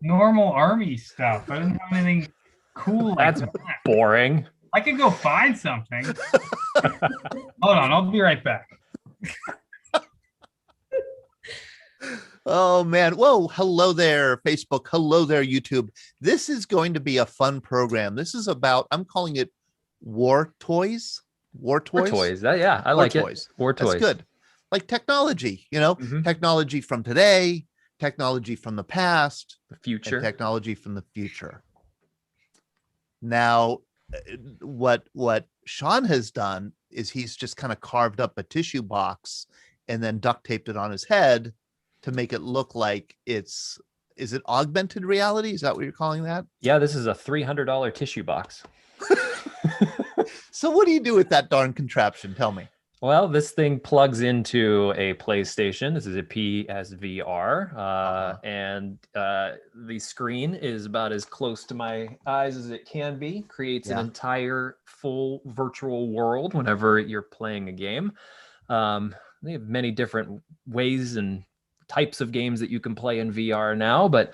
normal army stuff. I didn't have anything cool like That's that. boring. I could go find something. Hold on, I'll be right back. Oh man. Whoa. Hello there, Facebook. Hello there, YouTube. This is going to be a fun program. This is about, I'm calling it War Toys. War War Toys. toys. Yeah, I War like toys. it. War toys. That's good. Like technology, Mhm. technology from today, technology from the past, The and future. technology from the future. Now, what Shaun has done is he's just kind of carved up a tissue box and then duct taped it on his head to make it look like is it augmented reality? Is that what you're calling that? Yeah, this is a $300 tissue box. So what do you do with that darn contraption? Tell me. Well, this thing plugs into a PlayStation. This is a PSVR, and the screen is about as close to my eyes as it can be. Creates an entire full virtual world whenever you're playing a game. They have many different ways and types of games that you can play in VR now, but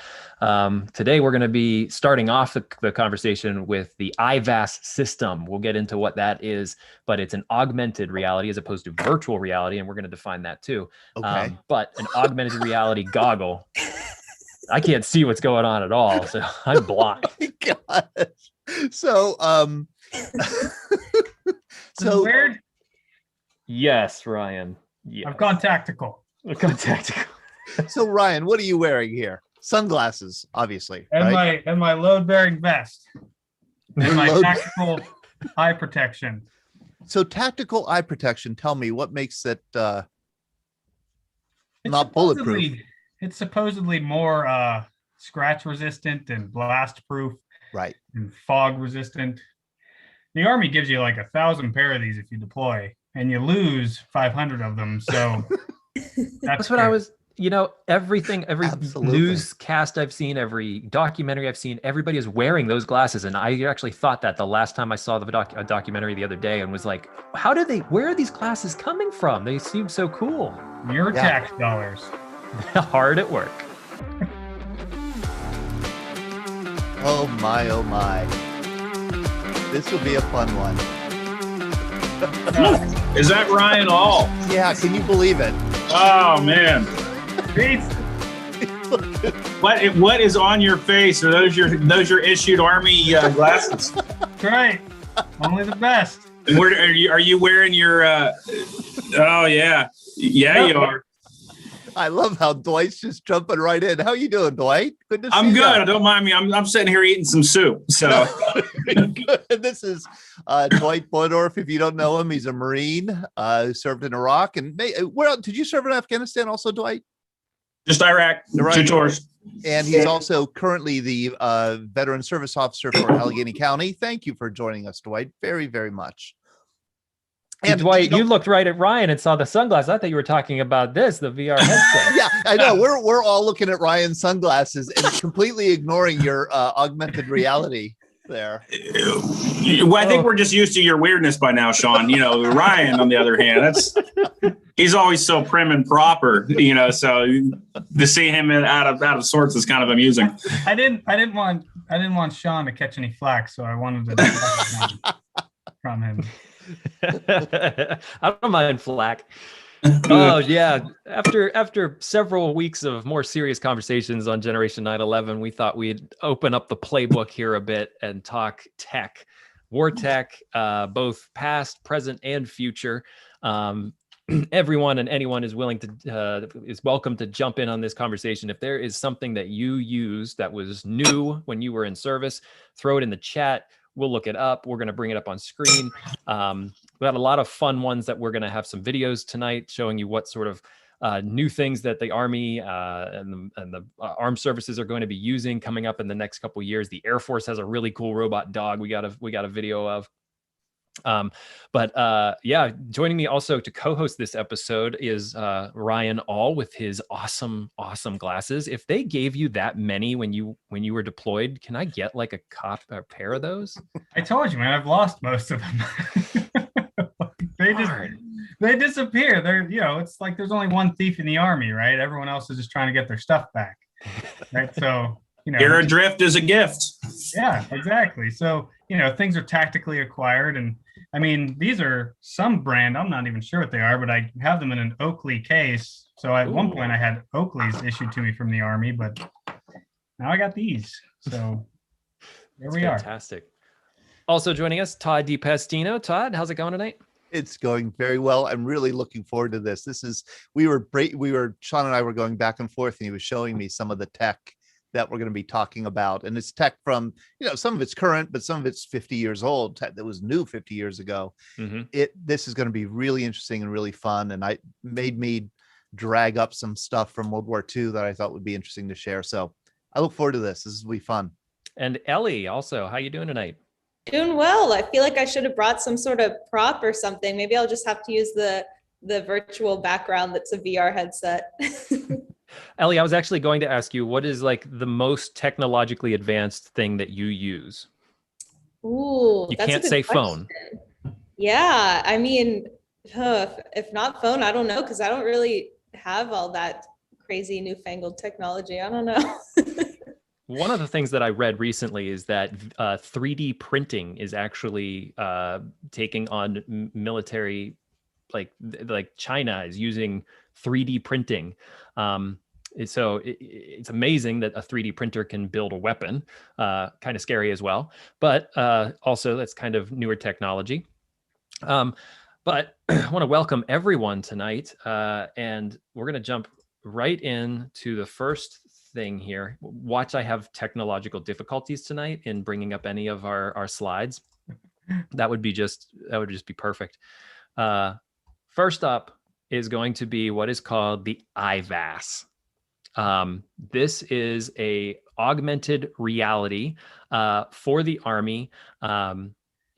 today we're going to be starting off the conversation with the IVAS system. We'll get into what that is, but it's an augmented reality as opposed to virtual reality, and we're going to define that too. Okay. But an augmented reality goggle. I can't see what's going on at all, so I'm blind. Oh my gosh. So So weird. Yes, Ryan. Yeah, I've gone tactical. I've gone tactical. So Ryan, what are you wearing here? Sunglasses, obviously. And right? my load-bearing vest. And my Load- tactical eye protection. So tactical eye protection. Tell me what makes it It's not bulletproof. It's supposedly more scratch resistant and blast proof, Right. and fog resistant. The Army gives you like 1,000 pair of these if you deploy, and you lose 500 of them. So That's what I was, every Absolutely. newscast I've seen, every documentary I've seen, everybody is wearing those glasses. And I actually thought that the last time I saw a documentary the other day and was like, where are these glasses coming from? They seem so cool. Your tax dollars. Hard at work. Oh my, oh my. This will be a fun one. Is that Ryan All? Yeah, can you believe it? Oh man. What is on your face? Are those your issued Army glasses? That's right. Only the best. And where are you wearing your? Oh yeah, you are. I love how Dwight's just jumping right in. How you doing, Dwight? Good to see you. I'm good. Don't mind me. I'm sitting here eating some soup. So Good. This is Dwight Bodorf. If you don't know him, he's a Marine who served in Iraq. And where else, did you serve in Afghanistan also, Dwight? just Iraq, 2 tours. And he's also currently the veteran service officer for Allegheny County. Thank you for joining us, Dwight. Very, very much. And Dwight, you looked right at Ryan and saw the sunglasses. I thought you were talking about the VR headset. Yeah, I know. We're all looking at Ryan's sunglasses and completely ignoring your augmented reality there. Well, I think we're just used to your weirdness by now, Shaun. Ryan, on the other hand, he's always so prim and proper. So to see him out of sorts is kind of amusing. I didn't want Shaun to catch any flack, so I wanted to from him. I don't mind flack. Oh yeah. After several weeks of more serious conversations on Generation 9/11, we thought we'd open up the playbook here a bit and talk tech, war tech, both past, present, and future. Everyone and anyone is welcome to jump in on this conversation. If there is something that you used that was new when you were in service, throw it in the chat. We'll look it up. We're going to bring it up on screen. We got a lot of fun ones that we're going to have some videos tonight showing you what sort of new things that the Army and the armed services are going to be using coming up in the next couple of years. The Air Force has a really cool robot dog we got a video of. Joining me also to co-host this episode is Ryan All with his awesome glasses. If they gave you that many when you were deployed, can I get like a pair of those? I told you, man, I've lost most of them. They disappear. They're, it's like there's only one thief in the Army, right? Everyone else is just trying to get their stuff back. right? So, Here adrift is a gift. yeah, exactly. So, things are tactically acquired. And I mean, these are some brand, I'm not even sure what they are, but I have them in an Oakley case. So at one point I had Oakleys issued to me from the Army, but now I got these. So there we are. Fantastic. Also joining us, Todd DiPastino. Todd, how's it going tonight? It's going very well. I'm really looking forward to this. Shaun and I were going back and forth, and he was showing me some of the tech that we're going to be talking about. And it's tech from, some of it's current, but some of it's 50 years old, tech that was new 50 years ago. This is going to be really interesting and really fun. And I made me drag up some stuff from World War II that I thought would be interesting to share. So I look forward to this. This will be fun. And Ellie also, how you doing tonight? Doing well. I feel like I should have brought some sort of prop or something. Maybe I'll just have to use the virtual background that's a VR headset. Ellie, I was actually going to ask you, what is like the most technologically advanced thing that you use? Ooh, you that's can't a good say question. phone. Yeah, I mean, if not phone, I don't know, because I don't really have all that crazy newfangled technology. I don't know. One of the things that I read recently is that 3D printing is actually taking on military, like China is using 3D printing. So it's amazing that a 3D printer can build a weapon, kind of scary as well, but also that's kind of newer technology. But I want to welcome everyone tonight, and we're going to jump right into the first thing here. Watch, I have technological difficulties tonight in bringing up any of our slides. That would just be perfect. First up is going to be what is called the IVAS. This is a augmented reality for the Army.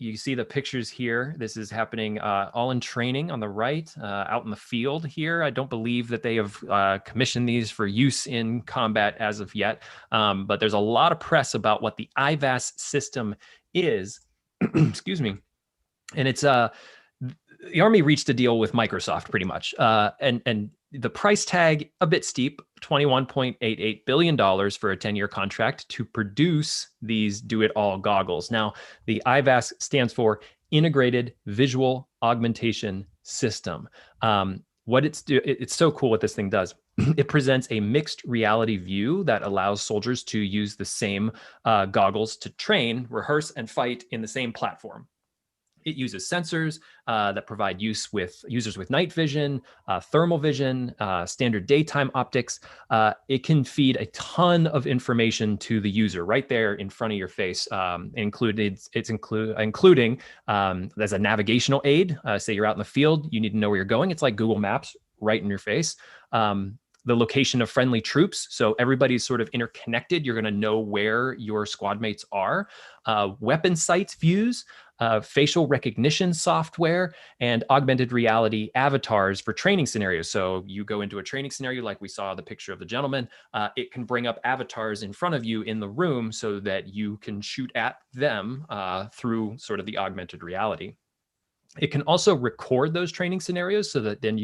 You see the pictures here. This is happening all in training on the right, out in the field here. I don't believe that they have commissioned these for use in combat as of yet, but there's a lot of press about what the IVAS system is. Excuse me. And it's the Army reached a deal with Microsoft pretty much, and the price tag a bit steep, $21.88 billion for a 10-year contract to produce these do-it-all goggles. Now, the IVAS stands for Integrated Visual Augmentation System. It's so cool what this thing does. It presents a mixed reality view that allows soldiers to use the same goggles to train, rehearse, and fight in the same platform. It uses sensors that provide users with night vision, thermal vision, standard daytime optics. It can feed a ton of information to the user right there in front of your face, including as a navigational aid. Say you're out in the field, you need to know where you're going. It's like Google Maps right in your face. The location of friendly troops. So everybody's sort of interconnected. You're going to know where your squad mates are. Weapon sights views, facial recognition software, and augmented reality avatars for training scenarios. So you go into a training scenario like we saw the picture of the gentleman. It can bring up avatars in front of you in the room so that you can shoot at them through sort of the augmented reality. It can also record those training scenarios so that then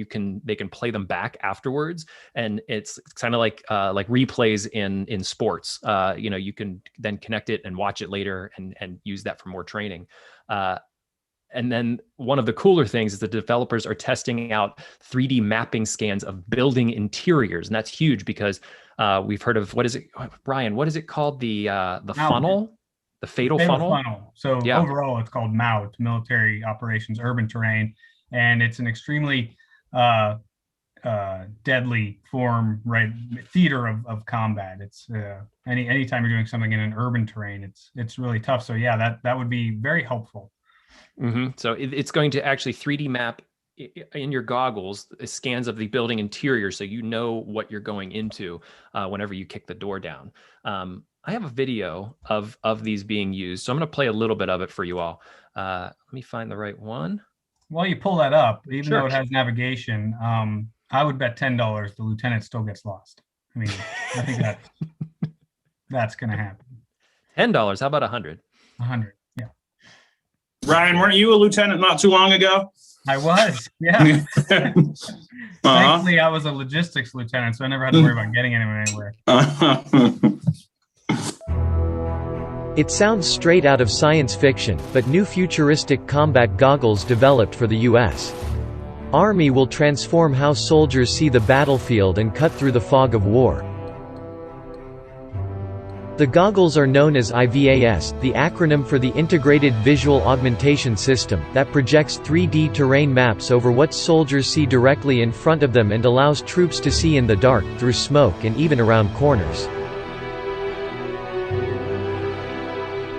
they can play them back afterwards, and it's kind of like replays in sports. You can then connect it and watch it later and use that for more training. And then one of the cooler things is the developers are testing out 3D mapping scans of building interiors, and that's huge because we've heard of Brian? What is it called? The funnel. The fatal funnel. So yeah. Overall, it's called MOUT, Military Operations Urban Terrain, and it's an extremely deadly form, right? Theater of combat. It's anytime you're doing something in an urban terrain, it's really tough. So yeah, that would be very helpful. Mm-hmm. So it's going to actually 3D map in your goggles scans of the building interior, so you know what you're going into whenever you kick the door down. I have a video of these being used, so I'm going to play a little bit of it for you all. Let me find the right one. While you pull that up, even though it has navigation, I would bet $10 the lieutenant still gets lost. I mean, I think that's going to happen. $10. How about 100? 100. Yeah. Ryan, weren't you a lieutenant not too long ago? I was, yeah. Uh-huh. Thankfully, I was a logistics lieutenant, so I never had to worry about getting anyone anywhere. It sounds straight out of science fiction, but new futuristic combat goggles developed for the U.S. Army will transform how soldiers see the battlefield and cut through the fog of war. The goggles are known as IVAS, the acronym for the Integrated Visual Augmentation System, that projects 3D terrain maps over what soldiers see directly in front of them and allows troops to see in the dark, through smoke and even around corners.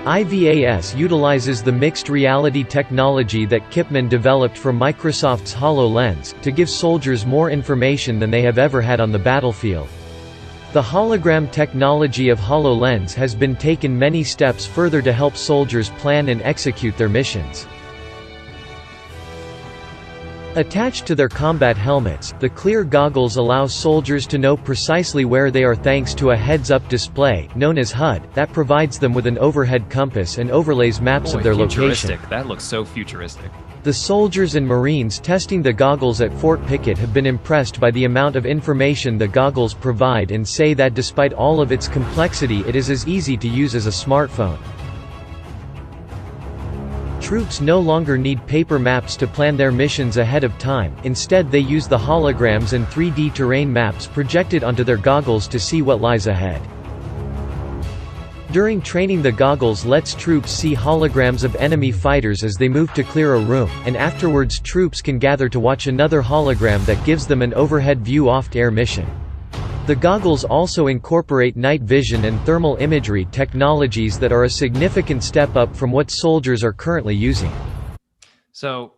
IVAS utilizes the mixed reality technology that Kipman developed for Microsoft's HoloLens, to give soldiers more information than they have ever had on the battlefield. The hologram technology of HoloLens has been taken many steps further to help soldiers plan and execute their missions. Attached to their combat helmets, the clear goggles allow soldiers to know precisely where they are thanks to a heads-up display, known as HUD, that provides them with an overhead compass and overlays maps of their location. That looks so futuristic. The soldiers and Marines testing the goggles at Fort Pickett have been impressed by the amount of information the goggles provide and say that despite all of its complexity, it is as easy to use as a smartphone. Troops no longer need paper maps to plan their missions ahead of time, instead they use the holograms and 3D terrain maps projected onto their goggles to see what lies ahead. During training, the goggles lets troops see holograms of enemy fighters as they move to clear a room, and afterwards troops can gather to watch another hologram that gives them an overhead view off-air mission. The goggles also incorporate night vision and thermal imagery technologies that are a significant step up from what soldiers are currently using. So,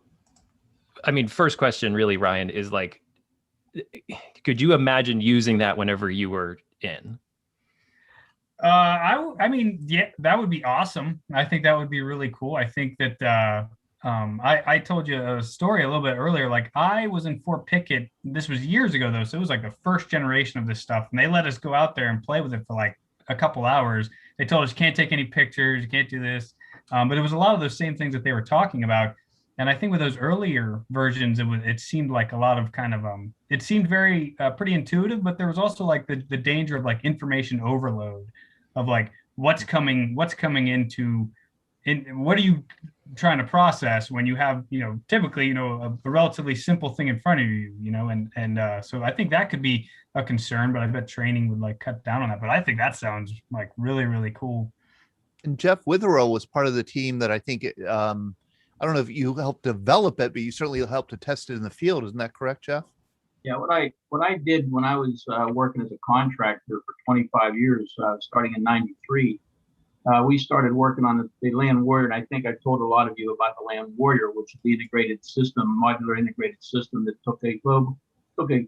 I mean, first question really, Ryan, is like, could you imagine using that whenever you were in? I mean, yeah, that would be awesome. I think that would be really cool. I think that I told you a story a little bit earlier. Like, I was in Fort Pickett. This was years ago though, so it was like the first generation of this stuff, and they let us go out there and play with it for like a couple hours. They told us you can't take any pictures, you can't do this, but it was a lot of those same things that they were talking about. And I think with those earlier versions, it seemed like a lot of kind of it seemed very pretty intuitive, but there was also like the danger of like information overload, of like what's coming into, what are you trying to process when you have, typically, a relatively simple thing in front of you, and so I think that could be a concern, but I bet training would like cut down on that. But I think that sounds like really, really cool. And Jeff Witherill was part of the team that I think, I don't know if you helped develop it, but you certainly helped to test it in the field. Isn't that correct, Jeff? Yeah, what I did when I was working as a contractor for 25 years, starting in '93, we started working on the Land Warrior, and I think I told a lot of you about the Land Warrior, which is the integrated system, modular integrated system that took a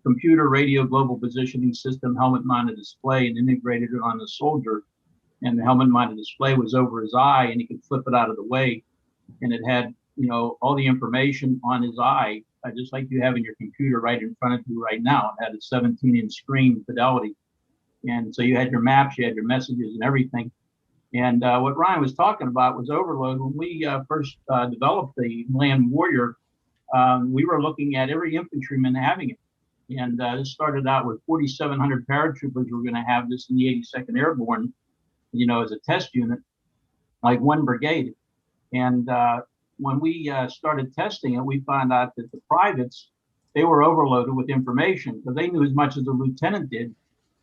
computer, radio, global positioning system, helmet-mounted display, and integrated it on the soldier. And the helmet-mounted display was over his eye, and he could flip it out of the way, and it had all the information on his eye, just like you have in your computer right in front of you right now. It had a 17-inch screen fidelity. And so you had your maps, you had your messages and everything. And what Ryan was talking about was overload. When we first developed the Land Warrior, we were looking at every infantryman having it. And this started out with 4,700 paratroopers were going to have this in the 82nd Airborne, as a test unit, like one brigade. And when we started testing it, we found out that the privates, they were overloaded with information because they knew as much as the lieutenant did.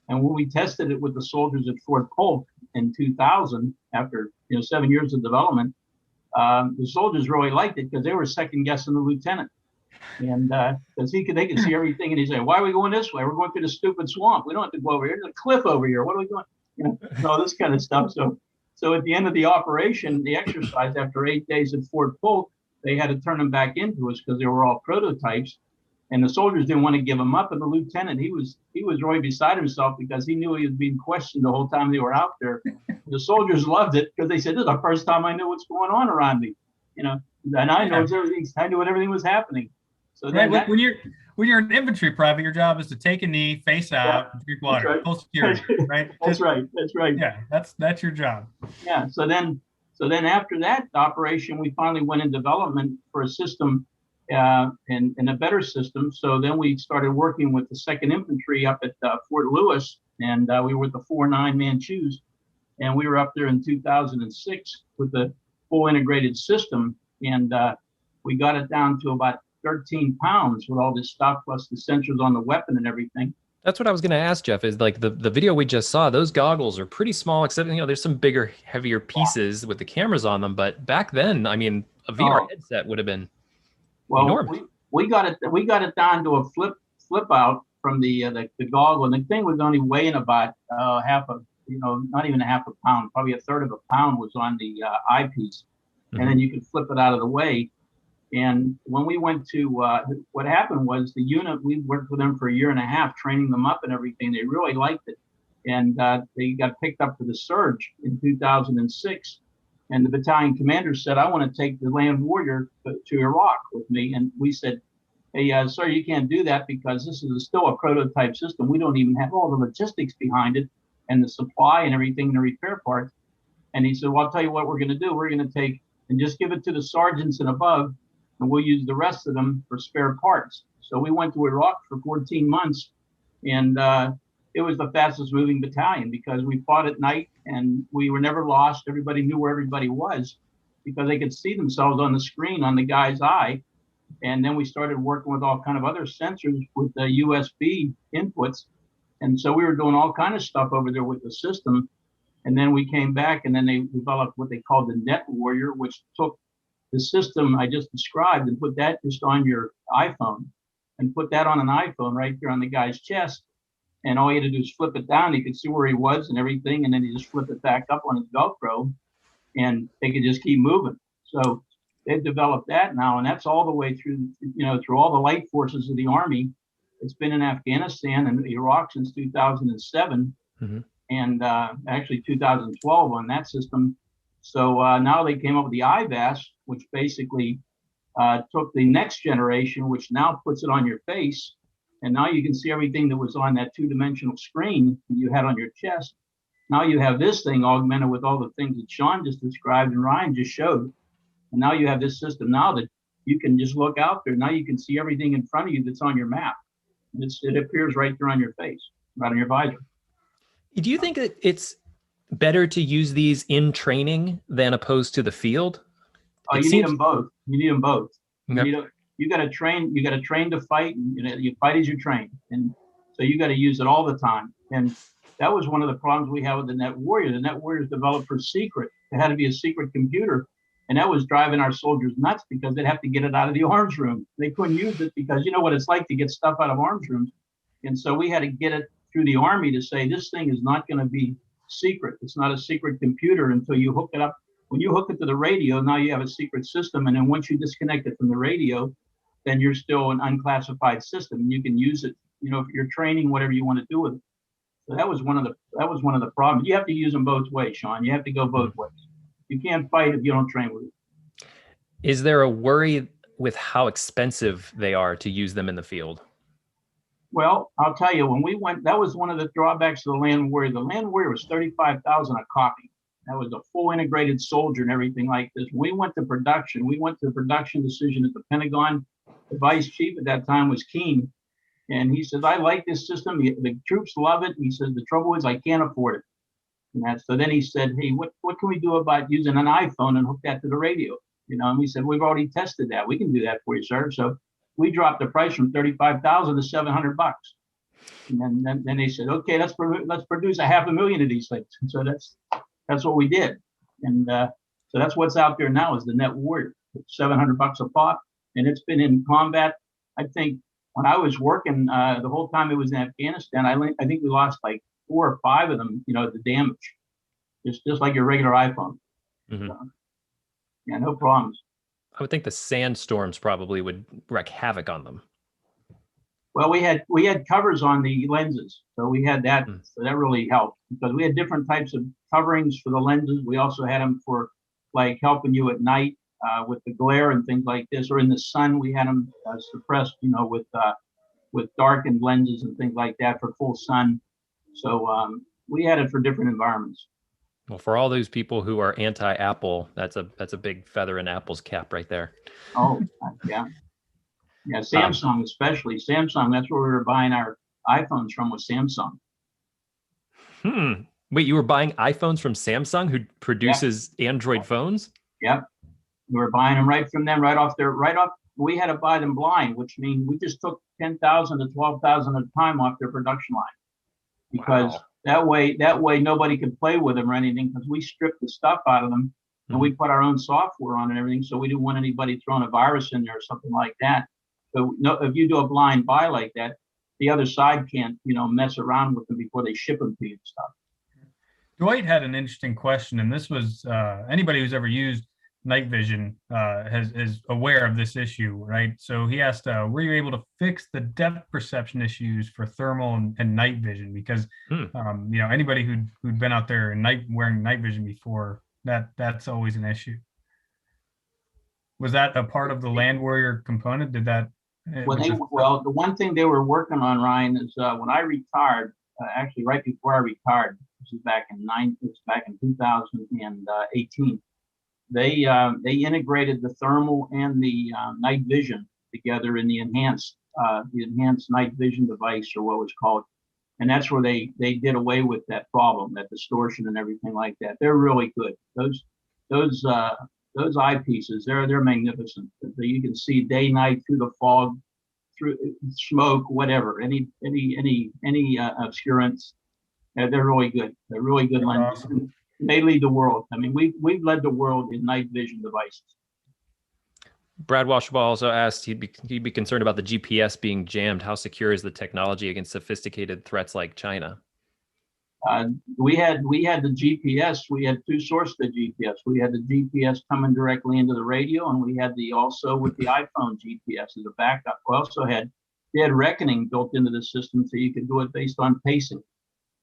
And when we tested it with the soldiers at Fort Polk in 2000, after 7 years of development, the soldiers really liked it because they were second guessing the lieutenant. And because they could see everything, and he said, "Why are we going this way? We're going through the stupid swamp. We don't have to go over here. There's a cliff over here. What are we doing?" All this kind of stuff. So at the end of the operation, the exercise, after 8 days at Fort Polk, they had to turn them back into us because they were all prototypes. And the soldiers didn't want to give them up. And the lieutenant, he was really beside himself because he knew he was being questioned the whole time they were out there. The soldiers loved it because they said, "This is the first time I knew what's going on around me." And I knew when everything was happening. So then when you're an infantry private, your job is to take a knee, face out, drink water, right. full security, right? That's right. Yeah, that's your job. Yeah. So then after that operation, we finally went in development for a system and a better system. So then we started working with the 2nd Infantry up at Fort Lewis, and we were with the 4-9 Manchus, and we were up there in 2006 with the full integrated system, and we got it down to about 13 pounds with all this stuff, plus the sensors on the weapon and everything. That's what I was going to ask, Jeff, is like the video we just saw, those goggles are pretty small, except, there's some bigger, heavier pieces with the cameras on them. But back then, I mean, a VR headset would have been enormous. We got it down to a flip out from the goggle, and the thing was only weighing about not even a half a pound, probably a third of a pound was on the eyepiece, and then you could flip it out of the way. And when we went to, what happened was the unit, we worked with them for 1.5 years, training them up and everything. They really liked it. And they got picked up for the surge in 2006. And the battalion commander said, I want to take the Land Warrior to Iraq with me. And we said, hey, sir, you can't do that because this is still a prototype system. We don't even have all the logistics behind it and the supply and everything, the repair parts. And he said, well, I'll tell you what we're going to do. We're going to take and just give it to the sergeants and above, and we'll use the rest of them for spare parts. So we went to Iraq for 14 months, and it was the fastest moving battalion because we fought at night and we were never lost. Everybody knew where everybody was because they could see themselves on the screen on the guy's eye. And then we started working with all kind of other sensors with the USB inputs. And so we were doing all kind of stuff over there with the system. And then we came back, and then they developed what they called the Net Warrior, which took the system I just described and put that just on your iPhone and put that on an iPhone right there on the guy's chest. And all you had to do is flip it down. You could see where he was and everything. And then you just flip it back up on his Velcro and they could just keep moving. So they've developed that now. And that's all the way through, through all the light forces of the Army. It's been in Afghanistan and Iraq since 2007 and actually 2012 on that system. So now they came up with the IVAS, which basically took the next generation, which now puts it on your face. And now you can see everything that was on that 2-dimensional screen that you had on your chest. Now you have this thing augmented with all the things that Shaun just described and Ryan just showed. And now you have this system now that you can just look out there. Now you can see everything in front of you that's on your map. It appears right there on your face, right on your visor. Do you think that it's better to use these in training than opposed to the field? You need them both. You need them both. Okay. You got to train. You got to train to fight. And, you fight as you train, and so you got to use it all the time. And that was one of the problems we had with the Net Warrior. The Net Warrior is developed for secret. It had to be a secret computer, and that was driving our soldiers nuts because they'd have to get it out of the arms room. They couldn't use it because you know what it's like to get stuff out of arms rooms, and so we had to get it through the Army to say this thing is not going to be secret. It's not a secret computer until you hook it up. When you hook it to the radio, now you have a secret system. And then once you disconnect it from the radio, then you're still an unclassified system. And you can use it, if you're training, whatever you want to do with it. So that was one of the problems. You have to use them both ways, Shaun. You have to go both ways. You can't fight if you don't train with it. Is there a worry with how expensive they are to use them in the field? Well, I'll tell you, when we went, that was one of the drawbacks of the Land Warrior. The Land Warrior was $35,000 a copy. That was a full integrated soldier and everything like this. We went to production. We went to the production decision at the Pentagon. The vice chief at that time was Keene. And he says, I like this system. The troops love it. He says, the trouble is I can't afford it. And so then he said, hey, what can we do about using an iPhone and hook that to the radio? And we said, we've already tested that. We can do that for you, sir. So we dropped the price from $35,000 to $700. And then they said, okay, let's produce 500,000 of these things. And so that's what we did. And so that's what's out there now is the Net Warrior. It's $700 a pop. And it's been in combat. I think when I was working the whole time it was in Afghanistan, I think we lost like 4 or 5 of them, the damage. Just like your regular iPhone. So, yeah, no problems. I would think the sandstorms probably would wreak havoc on them. Well, we had covers on the lenses, so we had that. So that really helped because we had different types of coverings for the lenses. We also had them for like helping you at night with the glare and things like this, or in the sun. We had them suppressed, with darkened lenses and things like that for full sun. So we had it for different environments. Well, for all those people who are anti-Apple, that's a big feather in Apple's cap right there. Oh, yeah. Yeah, Samsung especially. Samsung, that's where we were buying our iPhones from, was Samsung. Wait, you were buying iPhones from Samsung, who produces Android phones? Yep. We were buying them right from them, right off. We had to buy them blind, which means we just took 10,000 to 12,000 at a time off their production line. Because that way nobody could play with them or anything, because we stripped the stuff out of them and we put our own software on and everything. So we didn't want anybody throwing a virus in there or something like that. So no, if you do a blind buy like that, the other side can't, mess around with them before they ship them to you and stuff. Dwight had an interesting question, and this was anybody who's ever used night vision is aware of this issue, right? So he asked, were you able to fix the depth perception issues for thermal and night vision? Because anybody who'd been out there wearing night vision before, that's always an issue. Was that a part of the Land Warrior component? Did that? Well, the one thing they were working on, Ryan, is when I retired, actually right before I retired, this is back in 2018. They integrated the thermal and the night vision together in the enhanced night vision device, or what was called, and that's where they did away with that problem, that distortion and everything like that. They're really good. Those eyepieces, they're magnificent. You can see day, night, through the fog, through smoke, whatever, any obscurance. They're really good. They're really good lenses. Awesome. They lead the world. I mean, we've led the world in night vision devices. Brad Washbaugh also asked he'd be concerned about the GPS being jammed. How secure is the technology against sophisticated threats like China? We had the GPS. We had two sources of GPS. We had the GPS coming directly into the radio, and we had also with the iPhone GPS as a backup. We also had dead reckoning built into the system, so you could do it based on pacing.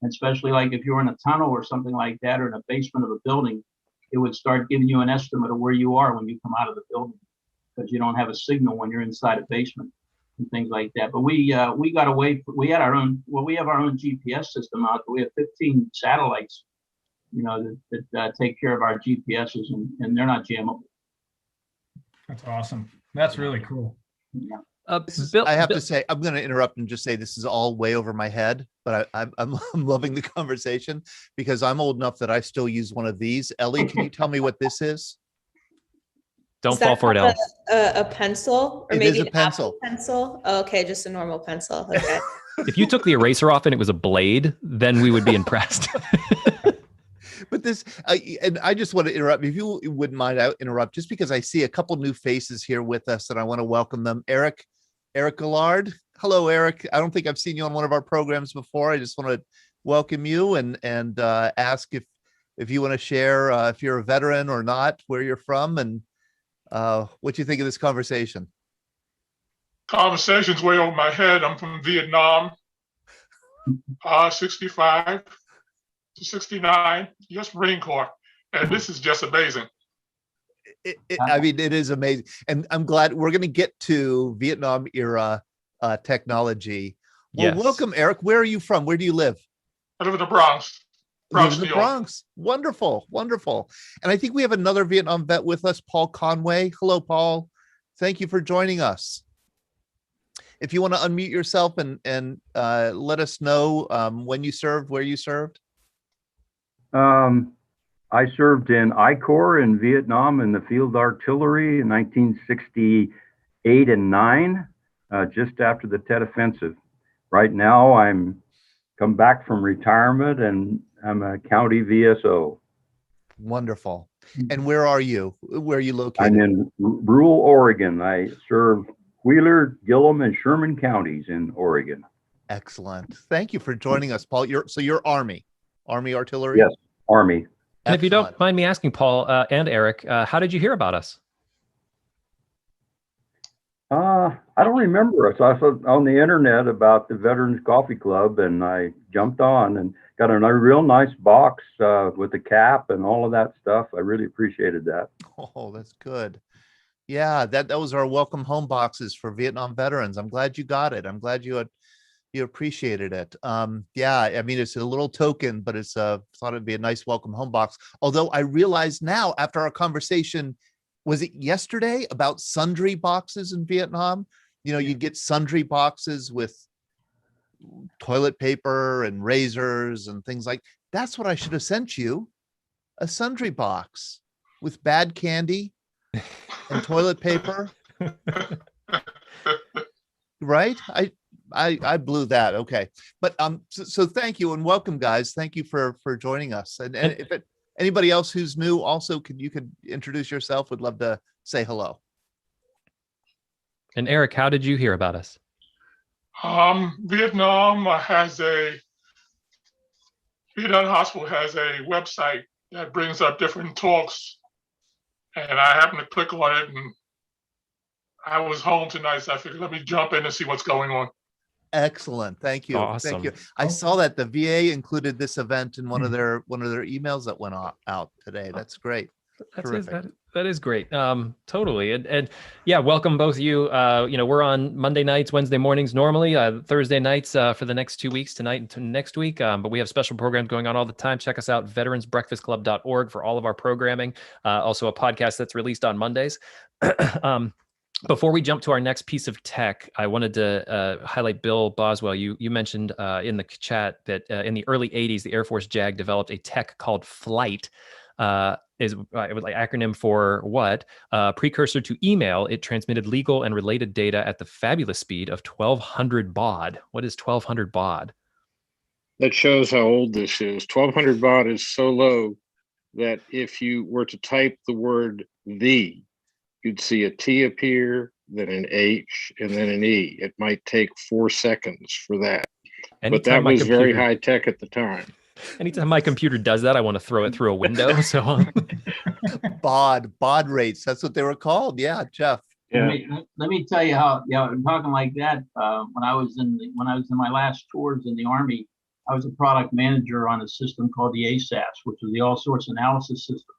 Especially like if you're in a tunnel or something like that, or in a basement of a building, it would start giving you an estimate of where you are when you come out of the building, because you don't have a signal when you're inside a basement and things like that. But we got away. We have our own GPS system out there. We have 15 satellites, that take care of our GPSs, and they're not jammable. That's awesome. That's really cool. Yeah. I have to say, I'm going to interrupt and just say this is all way over my head, but I'm loving the conversation, because I'm old enough that I still use one of these. Ellie, can you tell me what this is? Don't fall for it, Elle. A pencil, or it maybe is a pencil. Pencil. Oh, okay, just a normal pencil. Okay. If you took the eraser off and it was a blade, then we would be impressed. But this, and I just want to interrupt. If you wouldn't mind, I'll interrupt, just because I see a couple new faces here with us, and I want to welcome them. Eric Gillard. Hello, Eric. I don't think I've seen you on one of our programs before. I just want to welcome you and ask if you want to share if you're a veteran or not, where you're from, and what you think of this conversation. Conversation's way over my head. I'm from Vietnam, 65 to 69, U.S. Marine Corps, and this is just amazing. I mean, it is amazing, and I'm glad we're going to get to Vietnam era technology. Well, yes. Welcome, Eric. Where are you from? Where do you live? I live in the Bronx. In the Bronx. Wonderful, wonderful. And I think we have another Vietnam vet with us, Paul Conway. Hello, Paul. Thank you for joining us. If you want to unmute yourself and let us know when you served, where you served. I served in I Corps in Vietnam in the field artillery in 1968 and 9, just after the Tet Offensive. Right now, I'm come back from retirement and I'm a county VSO. Wonderful. And where are you? Where are you located? I'm in rural Oregon. I serve Wheeler, Gillum, and Sherman counties in Oregon. Excellent. Thank you for joining us, Paul. You're Army Artillery? Yes, Army. And if you don't mind me asking, Paul and Eric, how did you hear about us? I don't remember. I saw on the internet about the Veterans Coffee Club, and I jumped on and got a real nice box with the cap and all of that stuff. I really appreciated that. Oh, that's good. Yeah, that was our welcome home boxes for Vietnam veterans. I'm glad you got it. I'm glad you appreciated it. Yeah, I mean, it's a little token, but it's thought it'd be a nice welcome home box. Although I realize now, after our conversation, was it yesterday, about sundry boxes in Vietnam, you'd get sundry boxes with toilet paper and razors and things like. That's what I should have sent you, a sundry box with bad candy and toilet paper. Right? I blew that. Okay. But so thank you and welcome, guys. Thank you for joining us. And if anybody else who's new also you could introduce yourself, would love to say hello. And Eric, how did you hear about us? Vietnam Hospital has a website that brings up different talks, and I happened to click on it, and I was home tonight, so I figured let me jump in and see what's going on. Excellent. Thank you. Awesome. Thank you. I saw that the VA included this event in one of their emails that went out today. That's great. That is great. Totally. And yeah, welcome both of you. We're on Monday nights, Wednesday mornings, normally Thursday nights for the next 2 weeks, tonight and next week. But we have special programs going on all the time. Check us out, veteransbreakfastclub.org for all of our programming. Also a podcast that's released on Mondays. Before we jump to our next piece of tech, I wanted to highlight Bill Boswell. You mentioned in the chat that in the early 80s, the Air Force JAG developed a tech called Flight. It was like acronym for what? Precursor to email. It transmitted legal and related data at the fabulous speed of 1200 baud. What is 1200 baud? That shows how old this is. 1200 baud is so low that if you were to type the word "the," you'd see a T appear, then an H, and then an E. It might take 4 seconds for that. But that was very high tech at the time. Anytime my computer does that, I want to throw it through a window. So baud rates. That's what they were called. Yeah, Jeff. Yeah. Let me tell you how. Talking like that. When I was in my last tours in the Army, I was a product manager on a system called the ASAS, which was the All Source Analysis System.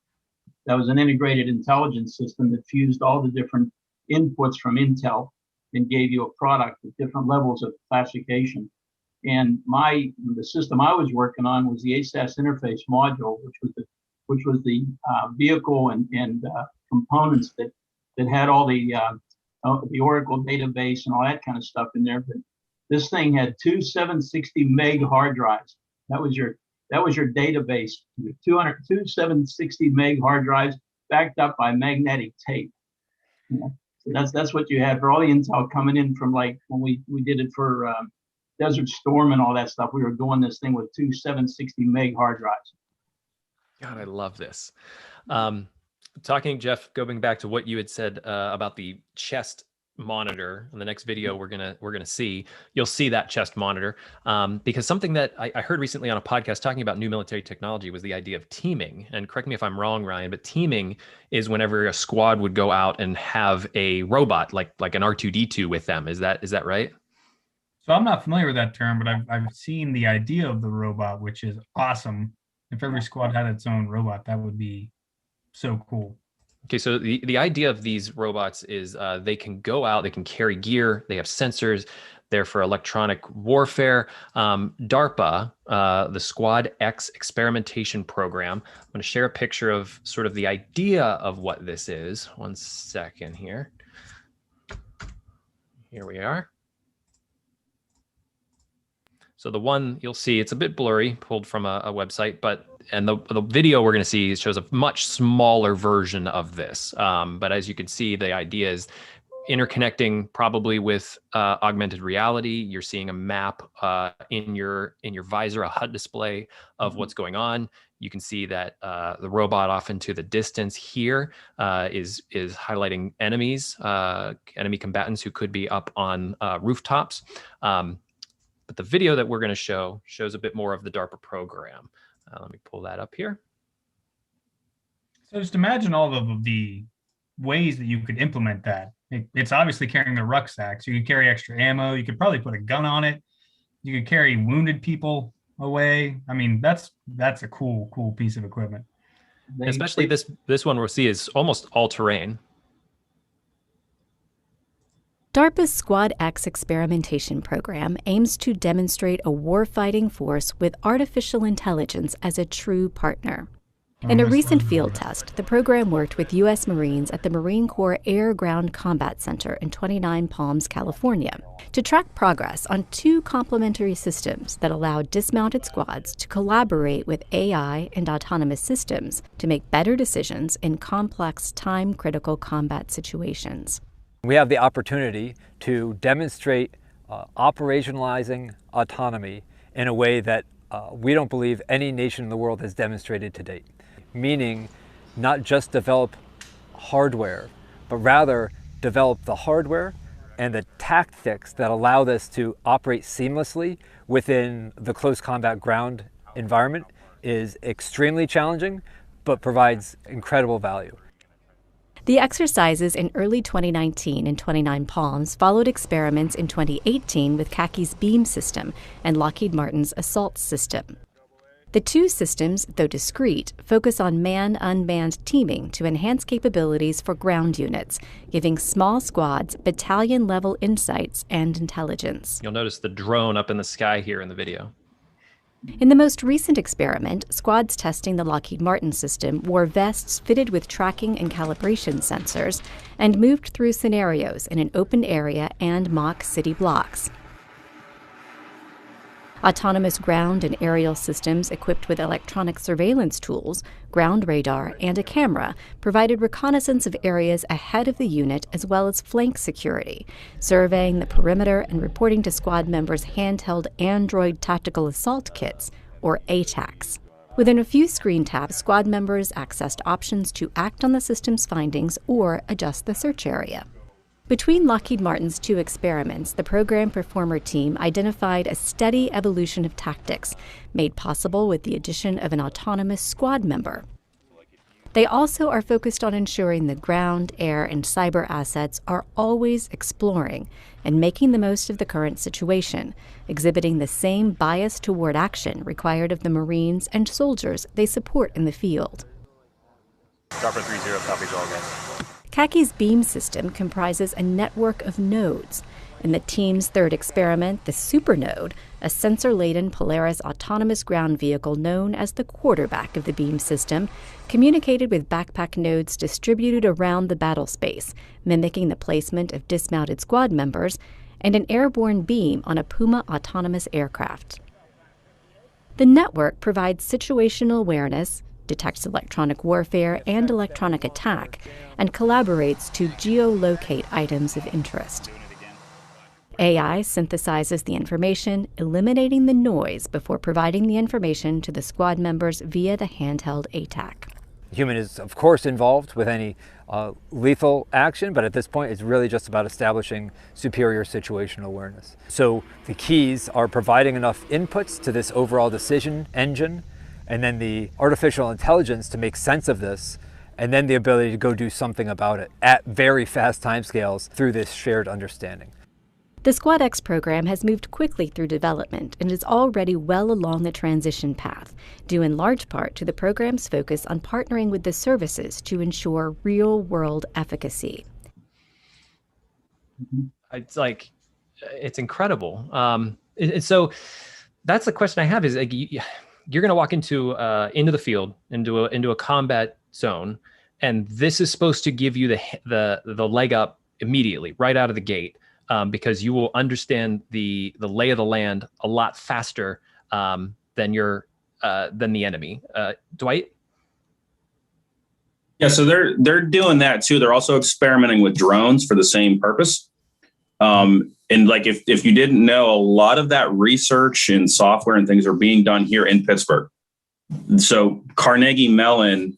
That was an integrated intelligence system that fused all the different inputs from Intel and gave you a product with different levels of classification. And the system I was working on was the ASAS interface module, which was the vehicle and components that had all the Oracle database and all that kind of stuff in there. But this thing had 2 760 meg hard drives. That was your database. 2 760 meg hard drives backed up by magnetic tape. So that's what you had for all the intel coming in from, like when we did it for Desert Storm and all that stuff. We were doing this thing with 2 760 meg hard drives. God, I love this. Talking, Jeff, going back to what you had said about the chest monitor in the next video we're gonna see, you'll see that chest monitor because something that I heard recently on a podcast talking about new military technology was the idea of teaming. And correct me if I'm wrong, Ryan, but teaming is whenever a squad would go out and have a robot like an R2D2 with them. Is that right? So I'm not familiar with that term, but I've seen the idea of the robot, which is awesome. If every squad had its own robot, that would be so cool. Okay, so the idea of these robots is they can go out, they can carry gear, they have sensors, they're for electronic warfare. DARPA, the Squad X experimentation program. I'm going to share a picture of sort of the idea of what this is. 1 second here. Here we are. So the one you'll see, it's a bit blurry, pulled from a website, and the video we're going to see shows a much smaller version of this. But as you can see, the idea is interconnecting probably with augmented reality. You're seeing a map in your visor, a HUD display of what's going on. You can see that the robot off into the distance here is highlighting enemies, enemy combatants who could be up on rooftops. But the video that we're going to show shows a bit more of the DARPA program. Let me pull that up here. So just imagine all of the ways that you could implement that. It's obviously carrying the rucksack, so you could carry extra ammo. You could probably put a gun on it. You could carry wounded people away. I mean, that's a cool piece of equipment. Especially this one we'll see is almost all terrain. DARPA's Squad X experimentation program aims to demonstrate a warfighting force with artificial intelligence as a true partner. In a recent field test, the program worked with U.S. Marines at the Marine Corps Air-Ground Combat Center in 29 Palms, California, to track progress on 2 complementary systems that allow dismounted squads to collaborate with AI and autonomous systems to make better decisions in complex, time-critical combat situations. We have the opportunity to demonstrate operationalizing autonomy in a way that we don't believe any nation in the world has demonstrated to date. Meaning not just develop hardware, but rather develop the hardware and the tactics that allow this to operate seamlessly within the close combat ground environment is extremely challenging, but provides incredible value. The exercises in early 2019 in 29 Palms followed experiments in 2018 with Kaki's beam system and Lockheed Martin's assault system. The 2 systems, though discrete, focus on man-unmanned teaming to enhance capabilities for ground units, giving small squads battalion-level insights and intelligence. You'll notice the drone up in the sky here in the video. In the most recent experiment, squads testing the Lockheed Martin system wore vests fitted with tracking and calibration sensors and moved through scenarios in an open area and mock city blocks. Autonomous ground and aerial systems equipped with electronic surveillance tools, ground radar, and a camera provided reconnaissance of areas ahead of the unit as well as flank security, surveying the perimeter and reporting to squad members' handheld Android Tactical Assault Kits, or ATAKs. Within a few screen taps, squad members accessed options to act on the system's findings or adjust the search area. Between Lockheed Martin's 2 experiments, the program performer team identified a steady evolution of tactics, made possible with the addition of an autonomous squad member. They also are focused on ensuring the ground, air, and cyber assets are always exploring and making the most of the current situation, exhibiting the same bias toward action required of the Marines and soldiers they support in the field. Chopper 3-0 copies all, guys. Kaki's beam system comprises a network of nodes. In the team's 3rd experiment, the Supernode, a sensor-laden Polaris autonomous ground vehicle known as the quarterback of the beam system, communicated with backpack nodes distributed around the battle space, mimicking the placement of dismounted squad members, and an airborne beam on a Puma autonomous aircraft. The network provides situational awareness, detects electronic warfare and electronic attack, and collaborates to geolocate items of interest. AI synthesizes the information, eliminating the noise before providing the information to the squad members via the handheld ATAK. Human is, of course, involved with any lethal action, but at this point, it's really just about establishing superior situational awareness. So the keys are providing enough inputs to this overall decision engine, and then the artificial intelligence to make sense of this, and then the ability to go do something about it at very fast timescales through this shared understanding. The Squad X program has moved quickly through development and is already well along the transition path, due in large part to the program's focus on partnering with the services to ensure real-world efficacy. It's incredible. And so that's the question I have is, like, you're going to walk into the field, into a combat zone, and this is supposed to give you the leg up immediately, right out of the gate, because you will understand the lay of the land a lot faster than the enemy. Dwight? Yeah, so they're doing that too. They're also experimenting with drones for the same purpose. And like if you didn't know, a lot of that research and software and things are being done here in Pittsburgh. So Carnegie Mellon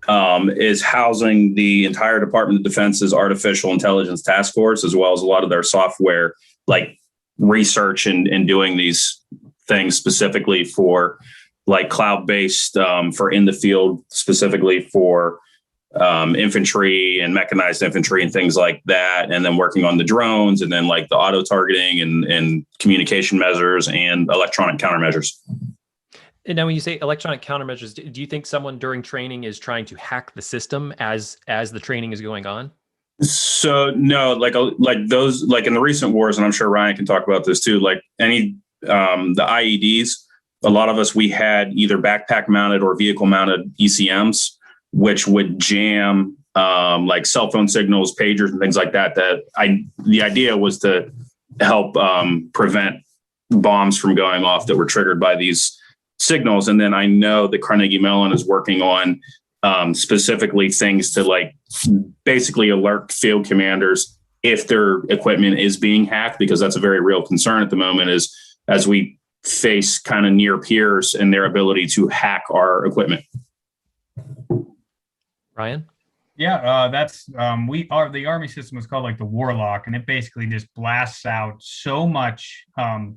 is housing the entire Department of Defense's Artificial Intelligence Task Force, as well as a lot of their software, like research and doing these things specifically for like cloud-based for in the field, specifically for infantry and mechanized infantry and things like that. And then working on the drones and then like the auto targeting and communication measures and electronic countermeasures. And now when you say electronic countermeasures, do you think someone during training is trying to hack the system as the training is going on? So no, like those, like in the recent wars, and I'm sure Ryan can talk about this too, like any, the IEDs, a lot of us, we had either backpack mounted or vehicle mounted ECMs, which would jam like cell phone signals, pagers, and things like that. The idea was to help prevent bombs from going off that were triggered by these signals. And then I know that Carnegie Mellon is working on specifically things to like basically alert field commanders if their equipment is being hacked, because that's a very real concern at the moment, is as we face kind of near peers and their ability to hack our equipment. Ryan? Yeah, that's the Army system is called like the Warlock, and it basically just blasts out so much.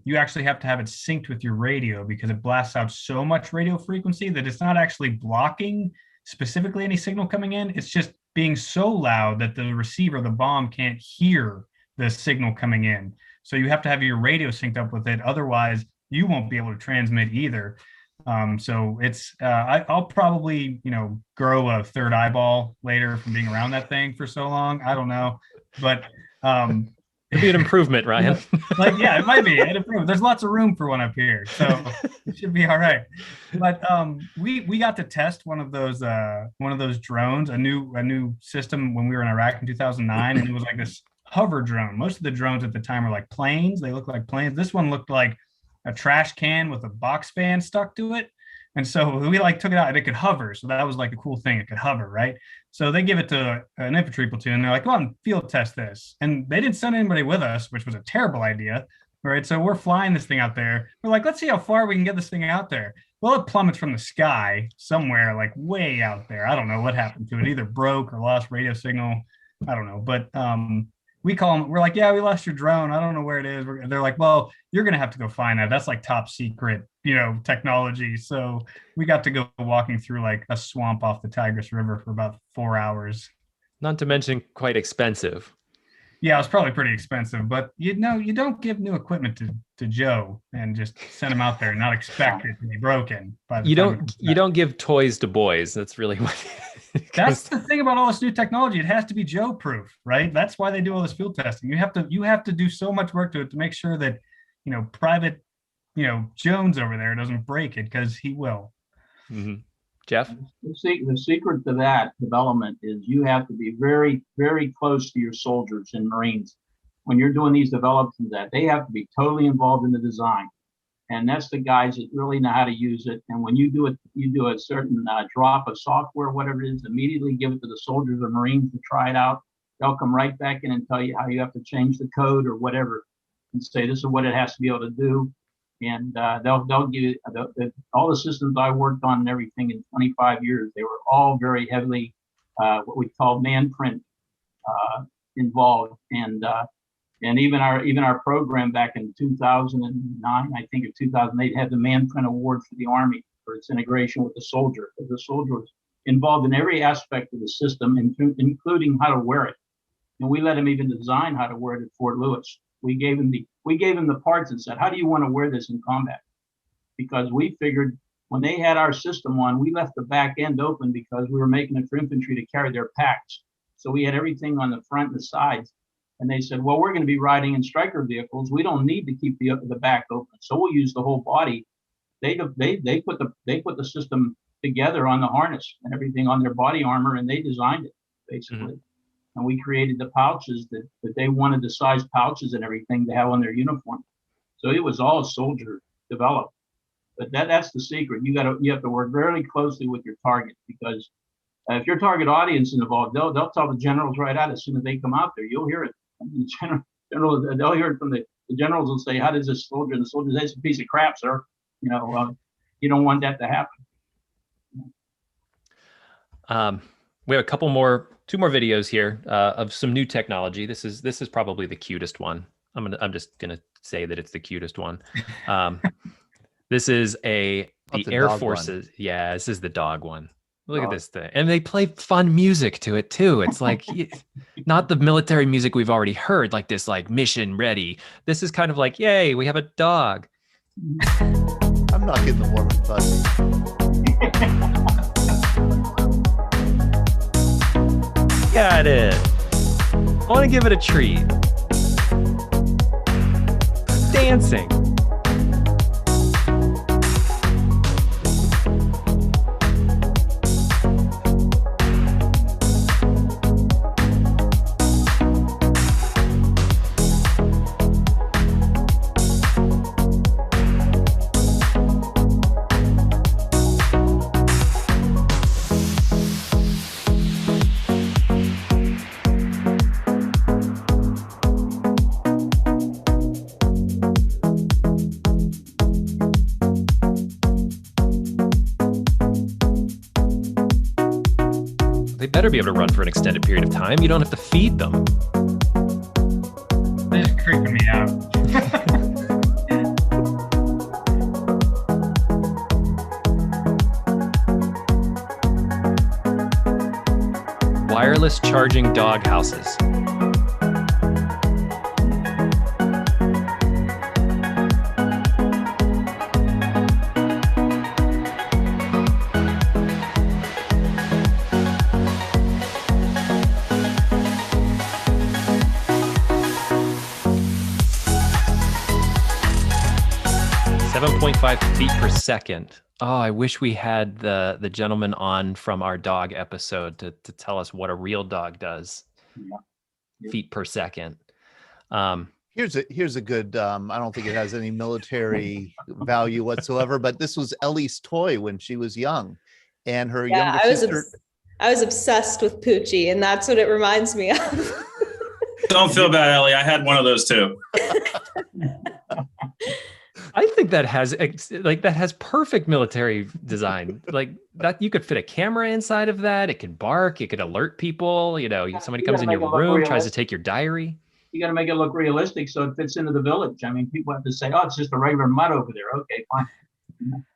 You actually have to have it synced with your radio because it blasts out so much radio frequency that it's not actually blocking specifically any signal coming in. It's just being so loud that the receiver, the bomb, can't hear the signal coming in. So you have to have your radio synced up with it. Otherwise, you won't be able to transmit either. So it's I'll probably grow a third eyeball later from being around that thing for so long. I don't know, but it'd be an improvement, Ryan. Like, yeah, it might be an improvement. There's lots of room for one up here, so it should be all right. But we got to test one of those drones, a new system when we were in Iraq in 2009, and it was like this hover drone. Most of the drones at the time were like planes. They look like planes. This one looked like a trash can with a box fan stuck to it. And so we like took it out and it could hover. So that was like a cool thing. It could hover, right? So they give it to an infantry platoon. They're like, go on, field test this. And they didn't send anybody with us, which was a terrible idea, right? So we're flying this thing out there. We're like, let's see how far we can get this thing out there. Well, it plummets from the sky somewhere like way out there. I don't know what happened to it. Either broke or lost radio signal. I don't know. But we call them, we're like, yeah, we lost your drone. I don't know where it is. They're like, well, you're going to have to go find that. That's like top secret, technology. So we got to go walking through like a swamp off the Tigris River for about 4 hours. Not to mention quite expensive. Yeah, it was probably pretty expensive, but you don't give new equipment to Joe and just send him out there and not expect it to be broken. You don't give toys to boys. That's really what. That's the thing about all this new technology. It has to be Joe proof, right? That's why they do all this field testing. You have to do so much work to it to make sure that, private, Jones over there doesn't break it, because he will. Mm-hmm. Jeff? The secret to that development is you have to be very, very close to your soldiers and Marines. When you're doing these developments, that they have to be totally involved in the design. And that's the guys that really know how to use it. And when you do it, you do a certain drop of software, whatever it is, immediately give it to the soldiers or Marines to try it out. They'll come right back in and tell you how you have to change the code or whatever, and say this is what it has to be able to do. And they'll give you all the systems I worked on and everything in 25 years. They were all very heavily what we call man print involved, and even our program back in 2009, I think, or 2008, had the Man Print Award for the Army for its integration with the soldier. Because the soldier was involved in every aspect of the system, including how to wear it. And we let him even design how to wear it at Fort Lewis. We gave him the parts and said, how do you want to wear this in combat? Because we figured when they had our system on, we left the back end open because we were making it for infantry to carry their packs. So we had everything on the front and the sides. And they said, well, we're going to be riding in striker vehicles. We don't need to keep the back open. So we'll use the whole body. They put the system together on the harness and everything on their body armor, and they designed it basically. Mm-hmm. And we created the pouches that they wanted, the size pouches and everything to have on their uniform. So it was all soldier developed. But that's the secret. You have to work very closely with your target, because if your target audience is involved, they'll tell the generals right out as soon as they come out there. You'll hear it. The general, they'll hear it from the generals will say, how does this soldier? And the soldier, that's a piece of crap, sir. You don't want that to happen. We have two more videos here of some new technology. This is probably the cutest one. I'm just gonna say that it's the cutest one. This is the Air Force's. Yeah, this is the dog one. Look at this thing. And they play fun music to it too. It's like not the military music we've already heard, like this like mission ready. This is kind of like, yay, we have a dog. I'm not getting the warm and fuzzy. Got it. I want to give it a treat. Dancing. They better be able to run for an extended period of time. You don't have to feed them. They're just creeping me out. Wireless charging dog houses. 7.5 feet per second. Oh, I wish we had the gentleman on from our dog episode to tell us what a real dog does. Yeah. Feet per second. Here's a good, I don't think it has any military value whatsoever, but this was Ellie's toy when she was young, and her younger sister. I was obsessed with Poochie, and that's what it reminds me of. Don't feel bad, Ellie. I had one of those too. I think that has perfect military design. Like that, you could fit a camera inside of that. It could bark. It could alert people. You know, somebody comes in your room, tries to take your diary. You got to make it look realistic so it fits into the village. I mean, people have to say, "Oh, it's just a regular mud over there." Okay, fine.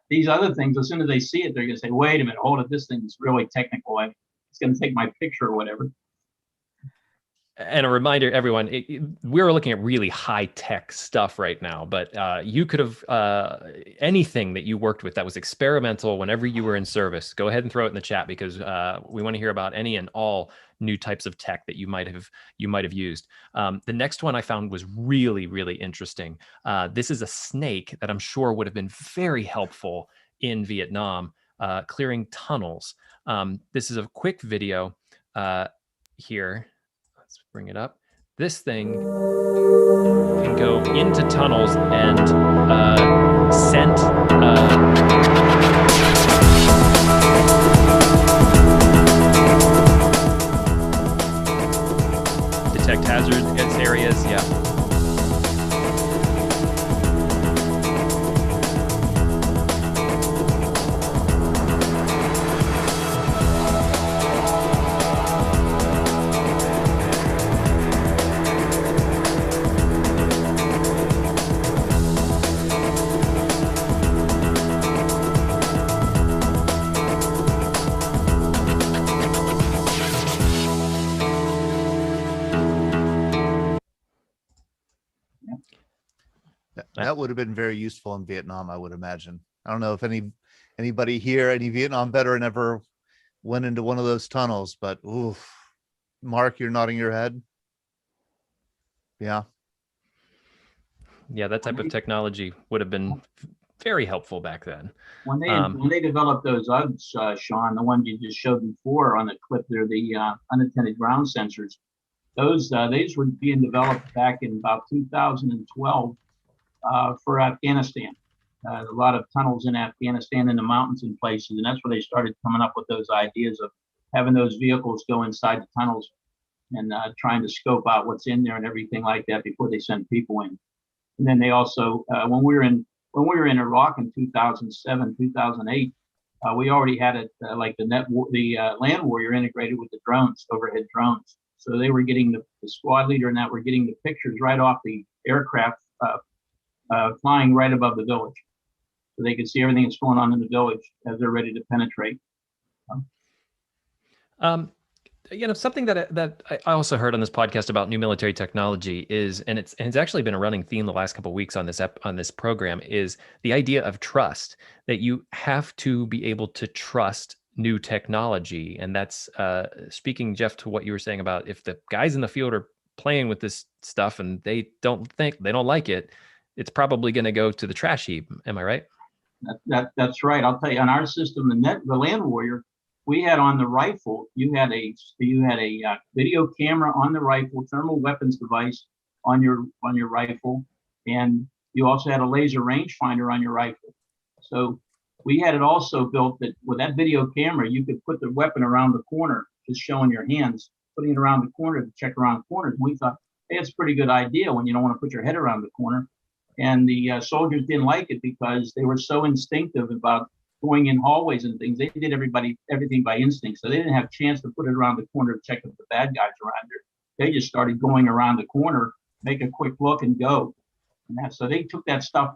These other things, as soon as they see it, they're going to say, "Wait a minute, hold it. This thing's really technical. It's going to take my picture or whatever." And a reminder, everyone, we're looking at really high-tech stuff right now, but you could have anything that you worked with that was experimental whenever you were in service, go ahead and throw it in the chat, because we want to hear about any and all new types of tech that you might have used. The next one I found was really, really interesting. This is a snake that I'm sure would have been very helpful in Vietnam, clearing tunnels. This is a quick video here. Let's bring it up. This thing can go into tunnels and scent. Detect hazard areas. Yeah. That would have been very useful in Vietnam, I would imagine. I don't know if anybody here, any Vietnam veteran ever went into one of those tunnels, but oof. Mark, you're nodding your head. Yeah. Yeah, that type of technology would have been very helpul back then. When they developed those UGS, Shaun, the ones you just showed before on the clip, they're the unattended ground sensors. Those were being developed back in about 2012 for Afghanistan. A lot of tunnels in Afghanistan in the mountains and places, and that's where they started coming up with those ideas of having those vehicles go inside the tunnels and trying to scope out what's in there and everything like that before they send people in. And then they also, when we were in Iraq in 2007, 2008, we already had it like the Land Warrior integrated with the drones, overhead drones. So they were getting the squad leader and that were getting the pictures right off the aircraft flying right above the village. So they could see everything that's going on in the village as they're ready to penetrate. You know, something that I also heard on this podcast about new military technology is, and it's actually been a running theme the last couple of weeks on this program, is the idea of trust, that you have to be able to trust new technology. And that's speaking, Jeff, to what you were saying about if the guys in the field are playing with this stuff and they don't like it, it's probably going to go to the trash heap. Am I right? That's right. I'll tell you, on our system, the Land Warrior, we had on the rifle, you had a video camera on the rifle, thermal weapons device on your rifle, and you also had a laser rangefinder on your rifle. So we had it also built that with that video camera, you could put the weapon around the corner, just showing your hands, putting it around the corner to check around corners. And we thought, hey, it's a pretty good idea when you don't want to put your head around the corner. And the soldiers didn't like it because they were so instinctive about going in hallways and things. They did everything by instinct. So they didn't have a chance to put it around the corner to check if the bad guys were around there. They just started going around the corner, make a quick look and go. And so they took that stuff,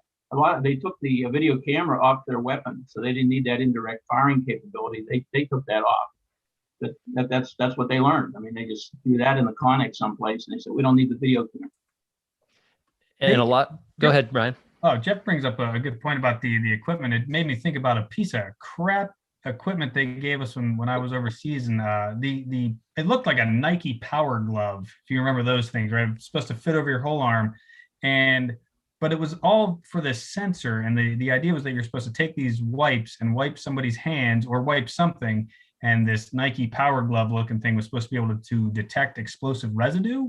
they took the video camera off their weapon. So they didn't need that indirect firing capability. They took that off. But that's what they learned. I mean, they just threw that in the Connex someplace and they said, we don't need the video camera. And go ahead, Brian. Oh, Jeff brings up a good point about the equipment. It made me think about a piece of crap equipment they gave us when I was overseas, and it looked like a Nike power glove, if you remember those things, right? It's supposed to fit over your whole arm, but it was all for this sensor, and the idea was that you're supposed to take these wipes and wipe somebody's hands or wipe something, and this Nike power glove looking thing was supposed to be able to detect explosive residue.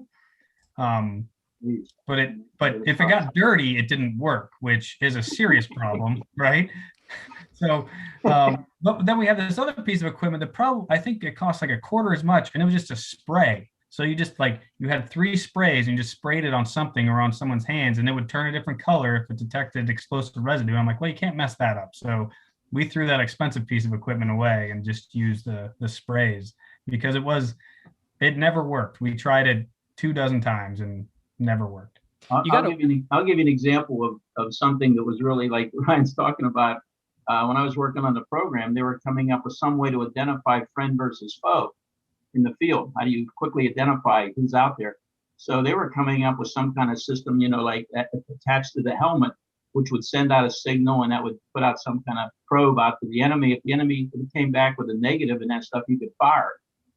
But if it got dirty, it didn't work, which is a serious problem, right? So, but then we have this other piece of equipment that I think it costs like a quarter as much, and it was just a spray. So you just you had 3 sprays and you just sprayed it on something or on someone's hands, and it would turn a different color if it detected explosive residue. I'm like, well, you can't mess that up. So we threw that expensive piece of equipment away and just used the sprays because it never worked. We tried it 24 times and never worked. I'll give you an example of something that was really like Ryan's talking about. When I was working on the program, they were coming up with some way to identify friend versus foe in the field. How do you quickly identify who's out there? So they were coming up with some kind of system, like attached to the helmet, which would send out a signal, and that would put out some kind of probe out to the enemy. If the enemy came back with a negative and that stuff, you could fire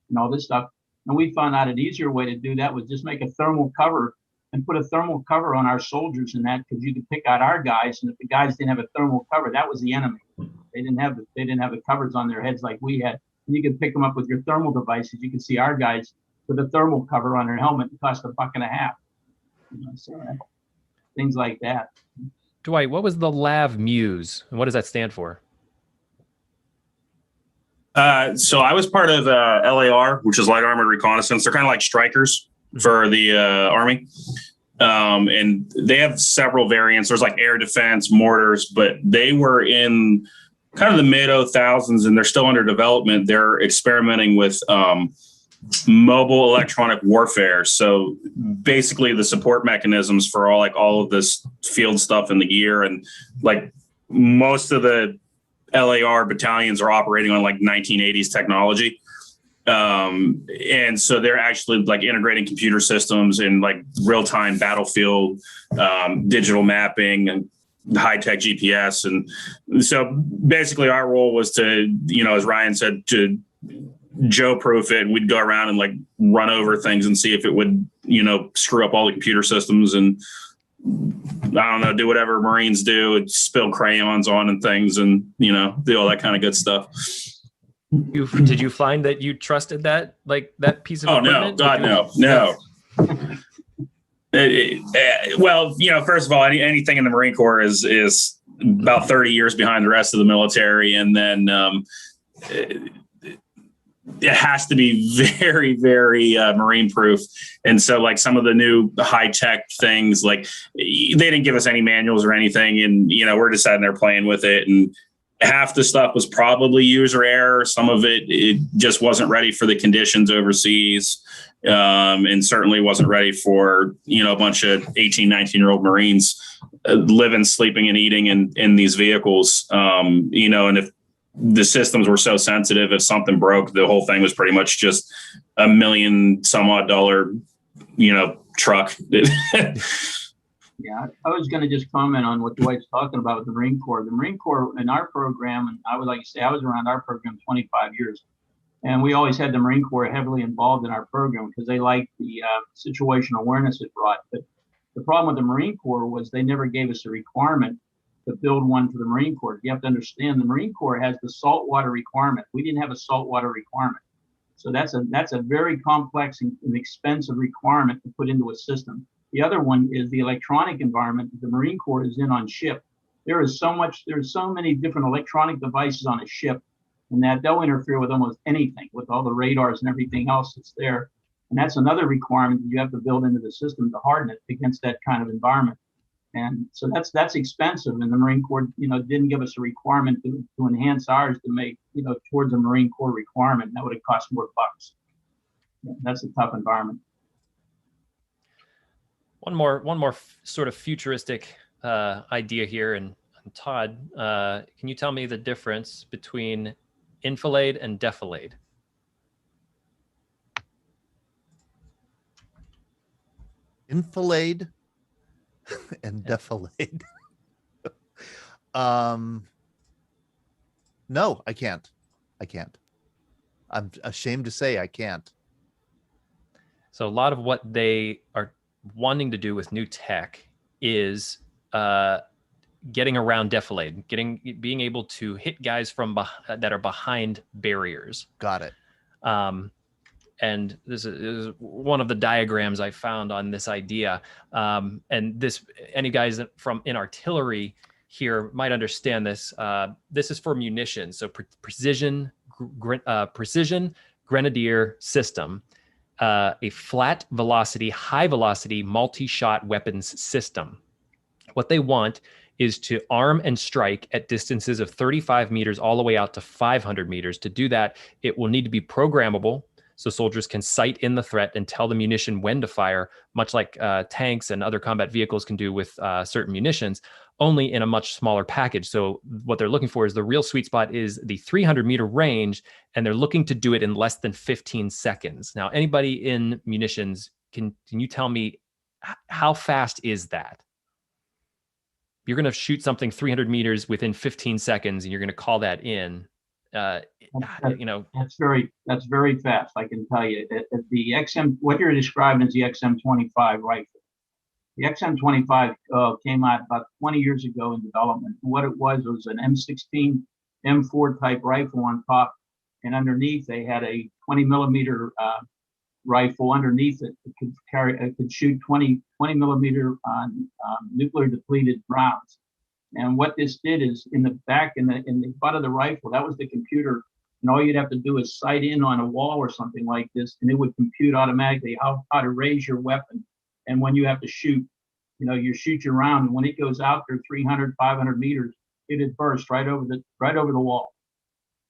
and all this stuff. And we found out an easier way to do that was just make a thermal cover and put a thermal cover on our soldiers and that, because you could pick out our guys, and if the guys didn't have a thermal cover, that was the enemy. They didn't have the covers on their heads like we had. And you could pick them up with your thermal devices. You could see our guys with a thermal cover on their helmet. It cost $1.50. So things like that. Dwight, what was the LAV Muse, and what does that stand for? So I was part of LAR, which is Light Armored Reconnaissance. They're kind of like strikers for the Army. And they have several variants. There's like air defense, mortars, but they were in kind of the mid-2000s and they're still under development. They're experimenting with mobile electronic warfare. So basically the support mechanisms for all of this field stuff in the gear, and like most of the LAR battalions are operating on like 1980s technology. And so they're actually like integrating computer systems and like real-time battlefield, digital mapping and high-tech GPS. And so basically our role was to, as Ryan said, to Joe-proof it. We'd go around and like run over things and see if it would, screw up all the computer systems and, I don't know, do whatever Marines do, spill crayons on and things and, do all that kind of good stuff. Did you find that you trusted that piece of equipment? Oh, no, God, no. Well, first of all, anything in the Marine Corps is about 30 years behind the rest of the military. And then it has to be very, very Marine proof. And so like some of the new high tech things, like they didn't give us any manuals or anything. And, we're just sitting there playing with it. And half the stuff was probably user error. Some of it just wasn't ready for the conditions overseas. And certainly wasn't ready for, a bunch of 18, 19-year-old Marines living, sleeping, and eating in these vehicles. And if the systems were so sensitive, if something broke, the whole thing was pretty much just $1 million some odd dollar, truck. Yeah, I was going to just comment on what Dwight's talking about with the Marine Corps. The Marine Corps in our program, and I would like to say I was around our program 25 years, and we always had the Marine Corps heavily involved in our program because they liked the situational awareness it brought. But the problem with the Marine Corps was they never gave us a requirement to build one for the Marine Corps. You have to understand the Marine Corps has the saltwater requirement. We didn't have a saltwater requirement. So that's a very complex and expensive requirement to put into a system. The other one is the electronic environment that the Marine Corps is in on ship. There's so many different electronic devices on a ship, and that they'll interfere with almost anything, with all the radars and everything else that's there. And that's another requirement that you have to build into the system to harden it against that kind of environment. And so that's expensive. And the Marine Corps, didn't give us a requirement to enhance ours to make, towards a Marine Corps requirement. That would have cost more bucks. Yeah, that's a tough environment. One more sort of futuristic idea here, and Todd, can you tell me the difference between enfilade and defilade? Enfilade and defilade. No, I can't. I'm ashamed to say I can't. So a lot of what they are wanting to do with new tech is getting around defilade, being able to hit guys from that are behind barriers. Got it. And this is one of the diagrams I found on this idea. And any guys from in artillery here might understand this. This is for munitions, so precision grenadier system, a flat velocity, high velocity multi-shot weapons system. What they want is to arm and strike at distances of 35 meters all the way out to 500 meters. To do that, it will need to be programmable, so soldiers can sight in the threat and tell the munition when to fire, much like tanks and other combat vehicles can do with certain munitions, only in a much smaller package. So what they're looking for is the real sweet spot is the 300-meter range, and they're looking to do it in less than 15 seconds. Now, anybody in munitions, can you tell me how fast is that? You're going to shoot something 300 meters within 15 seconds, and you're going to call that in. That's very fast. I can tell you. The XM, what you're describing is the XM25 rifle. The XM25 came out about 20 years ago in development. What it was an M16, M4 type rifle on top, and underneath they had a 20 millimeter rifle underneath it. It could shoot 20 millimeter nuclear depleted rounds. And what this did is in the back, in the butt of the rifle, that was the computer. And all you'd have to do is sight in on a wall or something like this, and it would compute automatically how to raise your weapon. And when you have to shoot, you shoot your round, and when it goes out there 300, 500 meters, it'd burst right over the wall.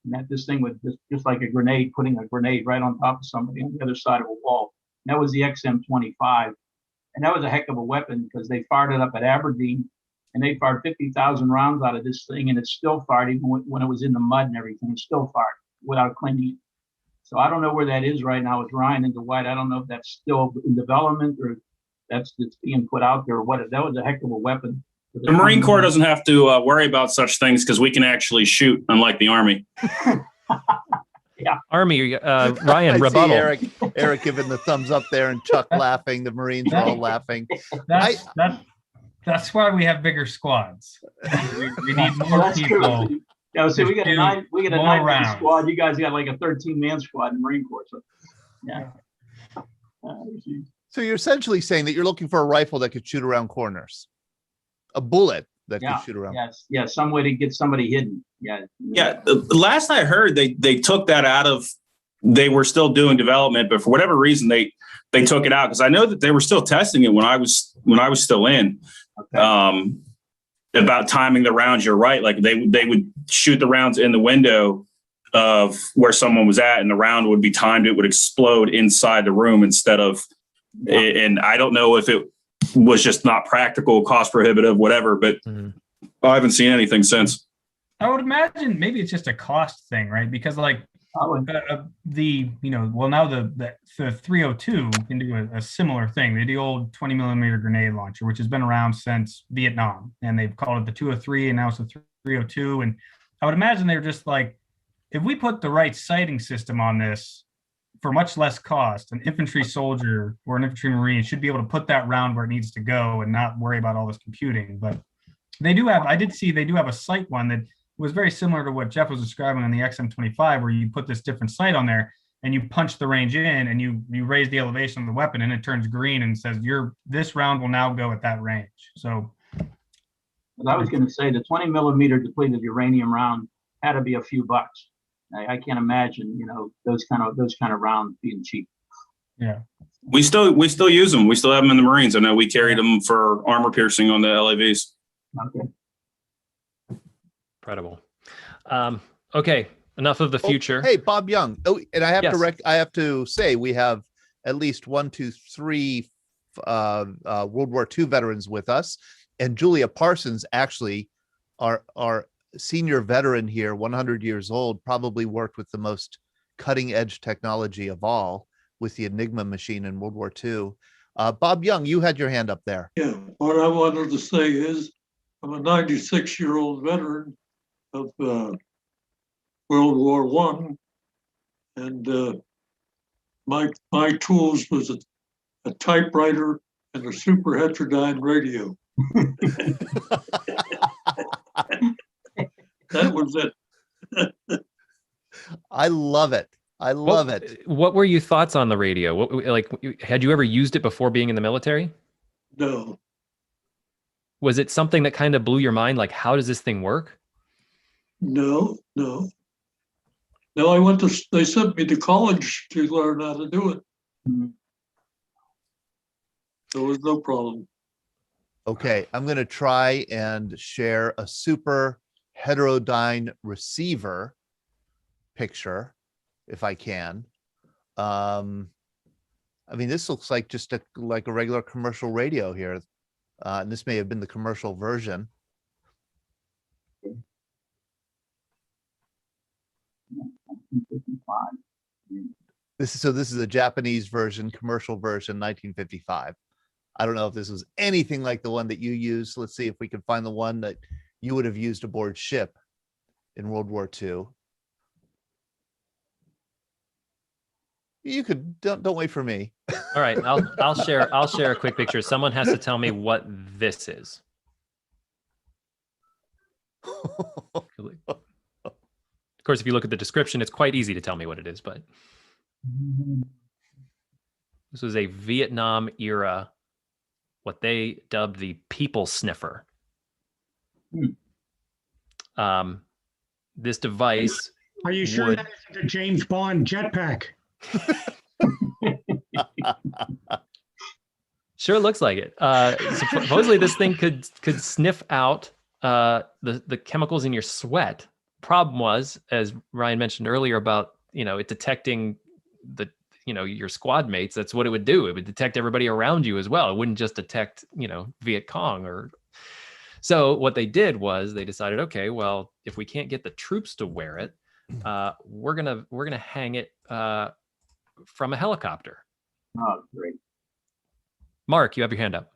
And this thing would just like a grenade, putting a grenade right on top of somebody on the other side of a wall. And that was the XM25. And that was a heck of a weapon because they fired it up at Aberdeen, and they fired 50,000 rounds out of this thing, and it still fired even when it was in the mud and everything. It still fired without cleaning it. So I don't know where that is right now with Ryan and Dwight. I don't know if that's still in development or that's being put out there or what. That was a heck of a weapon. The Marine Corps doesn't have to worry about such things because we can actually shoot, unlike the Army. Yeah. Army, Ryan, rebuttal. Eric giving the thumbs up there and Chuck laughing. The Marines are all laughing. That's why we have bigger squads. We need more people. True. Yeah, so we got a 9-man squad. You guys got like a 13-man squad in the Marine Corps. So, yeah. So you're essentially saying that you're looking for a rifle that could shoot around corners, a bullet that could shoot around. Yes, yeah, some way to get somebody hidden. Yeah. Yeah. Last I heard, they took that out of. They were still doing development, but for whatever reason, they took it out because I know that they were still testing it when I was still in. Okay. About timing the rounds, you're right. Like they would shoot the rounds in the window of where someone was at, and the round would be timed. It would explode inside the room instead of. Yeah. And I don't know if it was just not practical, cost prohibitive, whatever. But I haven't seen anything since. I would imagine maybe it's just a cost thing, right? Because like now the 302 can do a similar thing. They do the old 20 millimeter grenade launcher, which has been around since Vietnam, and they've called it the 203, and now it's the 302. And I would imagine they're just like, if we put the right sighting system on this for much less cost, an infantry soldier or an infantry marine should be able to put that round where it needs to go and not worry about all this computing. But they do have a sight one that was very similar to what Jeff was describing on the XM25, where you put this different sight on there and you punch the range in and you raise the elevation of the weapon and it turns green and says this round will now go at that range. So I was going to say the 20 millimeter depleted uranium round had to be a few bucks. I can't imagine, those kind of rounds being cheap. Yeah. We still use them. We still have them in the Marines. I know we carried them for armor piercing on the LAVs. Okay. Incredible. Okay, enough of the future. Hey, Bob Young. Oh, and I have Yes. I have to say we have at least 1, 2, 3 World War II veterans with us, and Julia Parsons, actually, our senior veteran here, 100 years old, probably worked with the most cutting edge technology of all with the Enigma machine in World War II. Bob Young, you had your hand up there. Yeah, what I wanted to say is I'm a 96-year-old veteran of World War One, and my tools was a typewriter and a super heterodyne radio. That was it. I love it. I love it. What were your thoughts on the radio? Like, had you ever used it before being in the military? No. Was it something that kind of blew your mind? Like, how does this thing work? No. They sent me to college to learn how to do it. There was no problem. Okay, I'm going to try and share a super heterodyne receiver picture, if I can. I mean, this looks like just like a regular commercial radio here. And this may have been the commercial version. This is a Japanese version, commercial version, 1955. I don't know if this was anything like the one that you used. Let's see if we can find the one that you would have used aboard ship in World War II. You could don't wait for me. All right, I'll share a quick picture. Someone has to tell me what this is. Of course, if you look at the description, it's quite easy to tell me what it is, but this was a Vietnam era, what they dubbed the people sniffer. This device. Are you sure that isn't a James Bond jetpack? Sure looks like it. Supposedly this thing could sniff out the chemicals in your sweat. Problem was, as Ryan mentioned earlier about, it detecting your squad mates, that's what it would do. It would detect everybody around you as well. It wouldn't just detect, Viet Cong So what they did was they decided, okay, well, if we can't get the troops to wear it, we're gonna hang it from a helicopter. Oh, great. Mark, you have your hand up.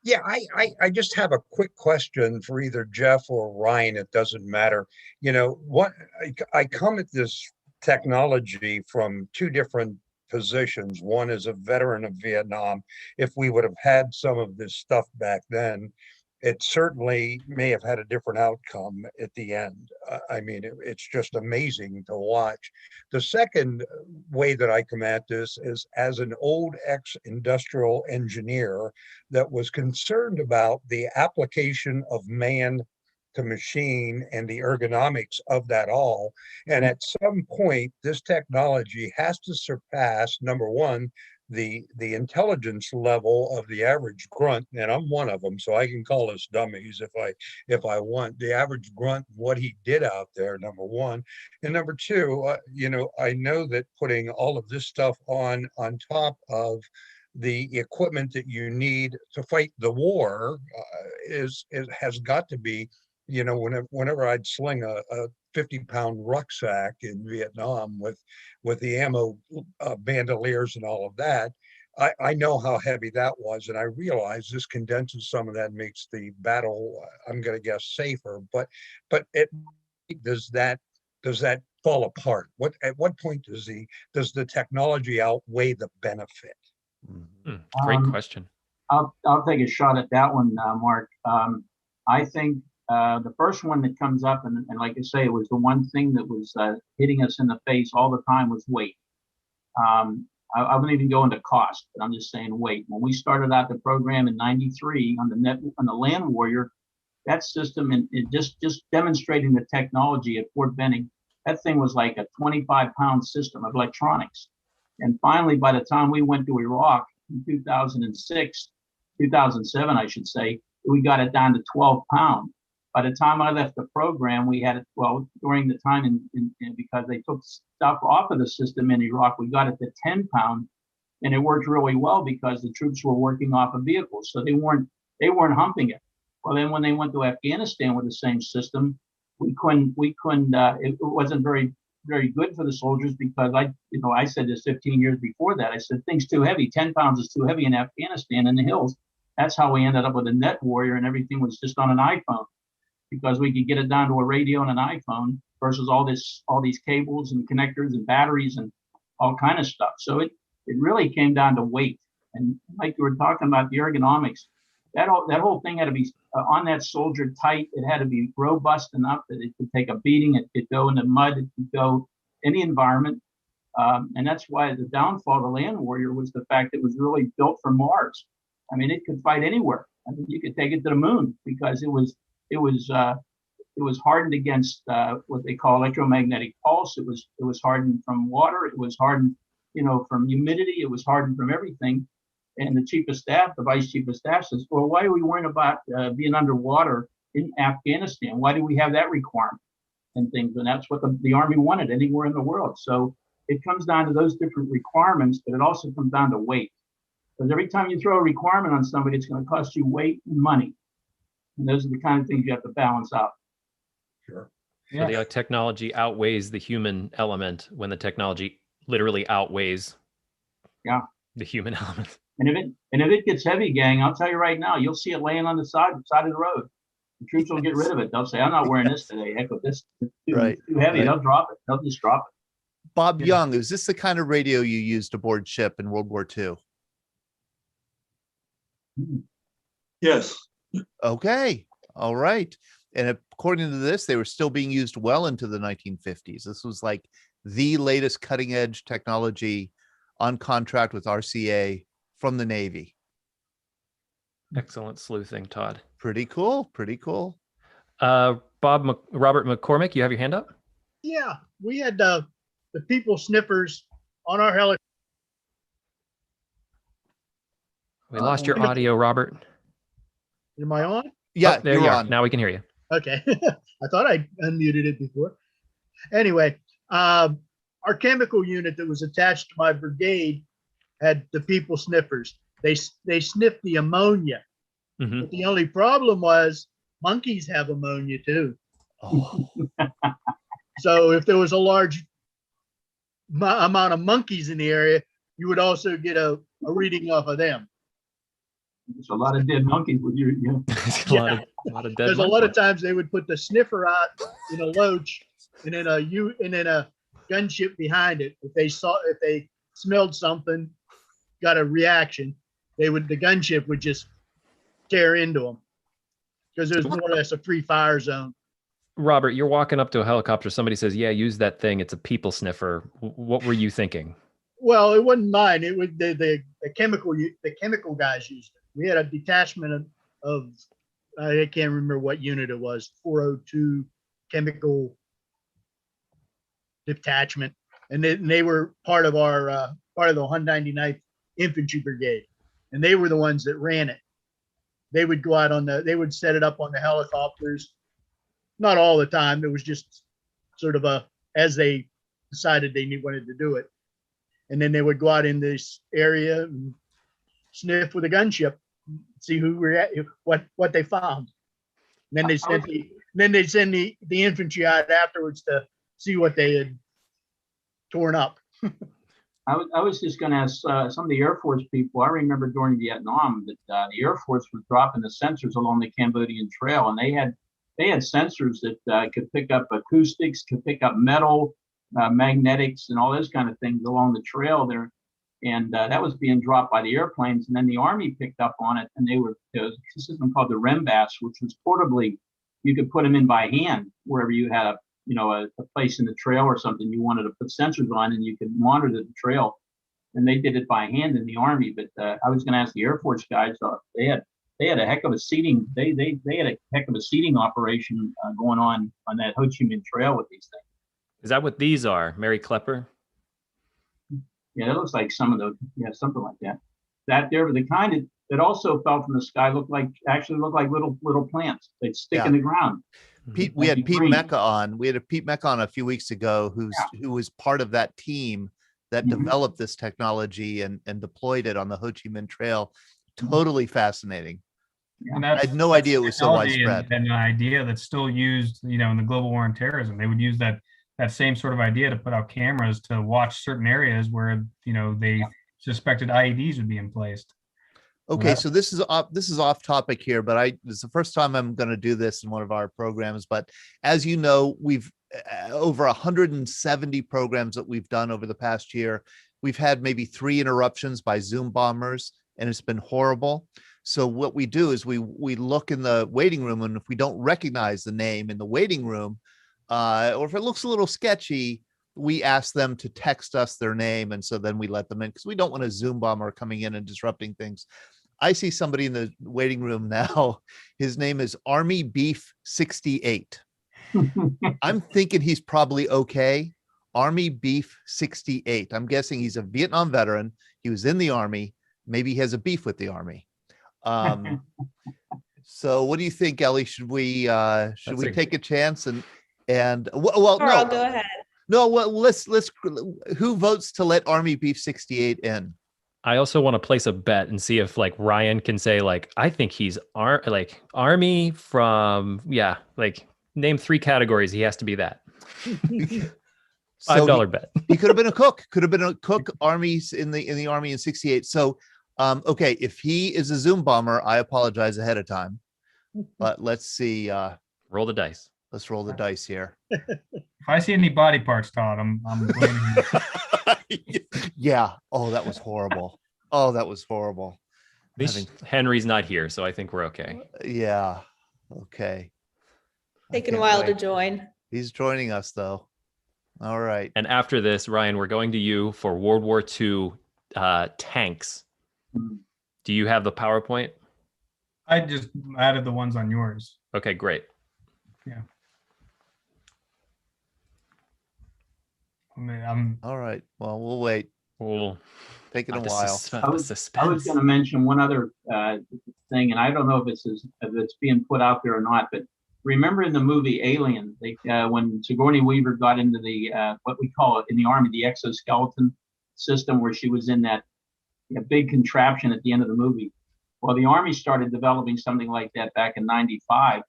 Yeah, I just have a quick question for either Jeff or Ryan. It doesn't matter. I come at this technology from two different positions. One is a veteran of Vietnam. If we would have had some of this stuff back then, it certainly may have had a different outcome at the end. I mean, it's just amazing to watch. The second way that I come at this is as an old ex-industrial engineer that was concerned about the application of man to machine and the ergonomics of that all. And at some point, this technology has to surpass, number one, the intelligence level of the average grunt, and I'm one of them, so I can call us dummies if I want. The average grunt, what he did out there, number one, and number two, I know that putting all of this stuff on top of the equipment that you need to fight the war has got to be, whenever I'd sling a 50-pound rucksack in Vietnam with the ammo bandoliers and all of that, I know how heavy that was, and I realize this condenses some of that, makes the battle, I'm going to guess, safer. But does that fall apart? At what point does the technology outweigh the benefit? Great question. I'll take a shot at that one, Mark. I think the first one that comes up, and like I say, it was the one thing that was hitting us in the face all the time, was weight. I wouldn't even go into cost, but I'm just saying weight. When we started out the program in '93 on the Land Warrior, that system and it just demonstrating the technology at Fort Benning, that thing was like a 25-pound system of electronics. And finally, by the time we went to Iraq in 2006, 2007, I should say, we got it down to 12 pounds. By the time I left the program, we had it, well, during the time because they took stuff off of the system in Iraq, we got it to 10 pounds. And it worked really well because the troops were working off of vehicles. So they weren't humping it. Well, then when they went to Afghanistan with the same system, it wasn't very good for the soldiers because I said this 15 years before that. I said, things too heavy. 10 pounds is too heavy in Afghanistan in the hills. That's how we ended up with a Net Warrior, and everything was just on an iPhone because we could get it down to a radio and an iPhone versus all these cables and connectors and batteries and all kind of stuff. So it really came down to weight. And like you were talking about the ergonomics, that whole thing had to be on that soldier tight. It had to be robust enough that it could take a beating. It could go in the mud. It could go any environment. And that's why the downfall of the Land Warrior was the fact that it was really built for Mars. I mean, it could fight anywhere. I mean, you could take it to the moon because it was hardened against what they call electromagnetic pulse. It was hardened from water. It was hardened, from humidity. It was hardened from everything. And the chief of staff, the vice chief of staff says, well, why are we worrying about being underwater in Afghanistan? Why do we have that requirement and things? And that's what the Army wanted anywhere in the world. So it comes down to those different requirements, but it also comes down to weight. Because every time you throw a requirement on somebody, it's going to cost you weight and money. And those are the kind of things you have to balance out. Sure. So the technology outweighs the human element when the technology literally outweighs the human element. And if it gets heavy, gang, I'll tell you right now, you'll see it laying on the side of the road. The troops will get rid of it. They'll say, I'm not wearing this today. Heck with this. It's too heavy. Right. They'll drop it. They'll just drop it. Bob Young, is this the kind of radio you used aboard ship in World War II? Yes. Okay. All right. And according to this, they were still being used well into the 1950s. This was like the latest cutting edge technology on contract with RCA from the Navy. Excellent sleuthing, Todd. Pretty cool. Pretty cool. Robert McCormick, you have your hand up? Yeah, we had the people sniffers on our helicopter. We lost your audio, Robert. Am I on? Yeah, there you are. Now we can hear you. Okay. I thought I unmuted it before. Anyway, our chemical unit that was attached to my brigade had the people sniffers. They sniffed the ammonia. Mm-hmm. But the only problem was monkeys have ammonia too. Oh. So if there was a large amount of monkeys in the area, you would also get a reading off of them. There's a lot of dead monkeys with you. A lot of dead. There's a lot of times they would put the sniffer out in a loach and then a gunship behind it. If they smelled something, got a reaction, the gunship would just tear into them because there's more or less a free fire zone. Robert, you're walking up to a helicopter. Somebody says, "Yeah, use that thing. It's a people sniffer." What were you thinking? Well, it wasn't mine. It was the chemical guys used it. We had a detachment of I can't remember what unit it was, 402 chemical detachment, and they were part of the 199th Infantry Brigade, and they were the ones that ran it. They would go out they would set it up on the helicopters. Not all the time. It was just sort of as they decided they wanted to do it. And then they would go out in this area and sniff with a gunship, see what they found. And then they send the infantry out afterwards to see what they had torn up. I was just going to ask some of the Air Force people. I remember during Vietnam that the Air Force was dropping the sensors along the Cambodian Trail, and they had sensors that could pick up acoustics, could pick up metal, magnetics, and all those kind of things along the trail there. And that was being dropped by the airplanes. And then the Army picked up on it, and there was a system called the REMBAS, which was portably, you could put them in by hand wherever you had a place in the trail or something you wanted to put sensors on, and you could monitor the trail. And they did it by hand in the Army. But I was going to ask the Air Force guys, they had a heck of a seeding. They had a heck of a seeding operation going on that Ho Chi Minh Trail with these things. Is that what these are? Mary Klepper? Yeah, it looks like some of those. Yeah, something like that. That there, but the kind that also fell from the sky looked like little plants. They'd stick in the ground. We had Pete Mecca on. We had a Pete Mecca on a few weeks ago, who was part of that team that developed this technology and deployed it on the Ho Chi Minh Trail. Totally fascinating. And I had no idea it was so technology widespread. and an idea that's still used, in the global war on terrorism. They would use that same sort of idea to put out cameras to watch certain areas where, they suspected IEDs would be in place. Okay, so this is off topic here, but this is the first time I'm going to do this in one of our programs. But as you know, we've over 170 programs that we've done over the past year. We've had maybe 3 interruptions by Zoom bombers, and it's been horrible. So what we do is we look in the waiting room, and if we don't recognize the name in the waiting room, or if it looks a little sketchy, we ask them to text us their name, and so then we let them in because we don't want a Zoom bomber coming in and disrupting things. I see somebody in the waiting room now. His name is Army Beef 68. I'm thinking he's probably okay. Army Beef 68. I'm guessing he's a Vietnam veteran. He was in the Army. Maybe he has a beef with the Army. So what do you think, Ellie? Should we take a chance and well, Sure, no, I'll go ahead. No, well, let's who votes to let Army Beef 68 in? I also want to place a bet and see if Ryan can say I think he's Army from name 3 categories. He has to be that. $5 bet. He could have been a cook. Could have been a cook. Armies in the Army in 68. So, okay, if he is a Zoom bomber, I apologize ahead of time. But let's see. Roll the dice. Let's roll the dice here. If I see any body parts, Todd, I'm blaming you. Yeah. Oh, that was horrible. Oh, that was horrible. At least Henry's not here, so I think we're okay. Yeah. Okay. Taking a while to join. He's joining us though. All right. And after this, Ryan, we're going to you for World War II tanks. Do you have the PowerPoint? I just added the ones on yours. Okay, great. Yeah. I'm all right. Well, we'll wait. We'll take it a while. I was going to mention one other thing, and I don't know if it's being put out there or not, but remember in the movie Alien, when Sigourney Weaver got into the what we call it in the Army, the exoskeleton system, where she was in that big contraption at the end of the movie. Well, the Army started developing something like that back in '95,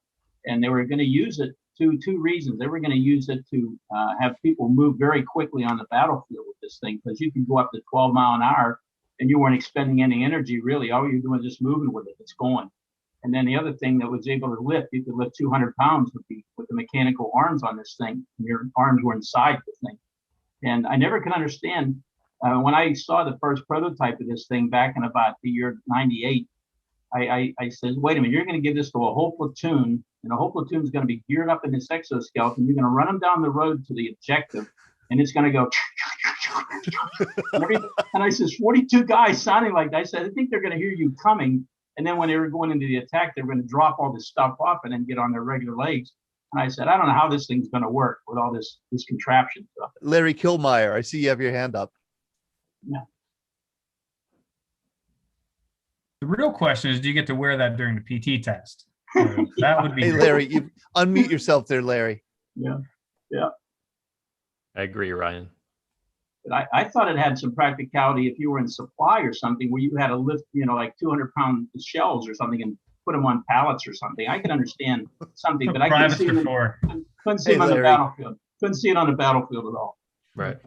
and they were going to use it two reasons. They were going to use it to have people move very quickly on the battlefield with this thing, because you can go up to 12 miles an hour and you weren't expending any energy really. All you're doing is just moving with it. It's going. And then the other thing that was able to lift, you could lift 200 pounds with the mechanical arms on this thing. And your arms were inside the thing. And I never could understand when I saw the first prototype of this thing back in about the year '98. I said, wait a minute, you're going to give this to a whole platoon, and a whole platoon is going to be geared up in this exoskeleton. You're going to run them down the road to the objective, and it's going to go. And I says, 42 guys sounding like that. I said, I think they're going to hear you coming. And then when they were going into the attack, they were going to drop all this stuff off and then get on their regular legs. And I said, I don't know how this thing's going to work with all this contraption stuff. Larry Kilmeyer, I see you have your hand up. Yeah. The real question is, do you get to wear that during the PT test? That would be. Hey, Larry, you unmute yourself there, Larry. Yeah. I agree, Ryan. But I thought it had some practicality if you were in supply or something where you had to lift, like 200-pound shells or something and put them on pallets or something. I can understand something, but I couldn't see it on the battlefield. Couldn't see it on the battlefield at all. Right.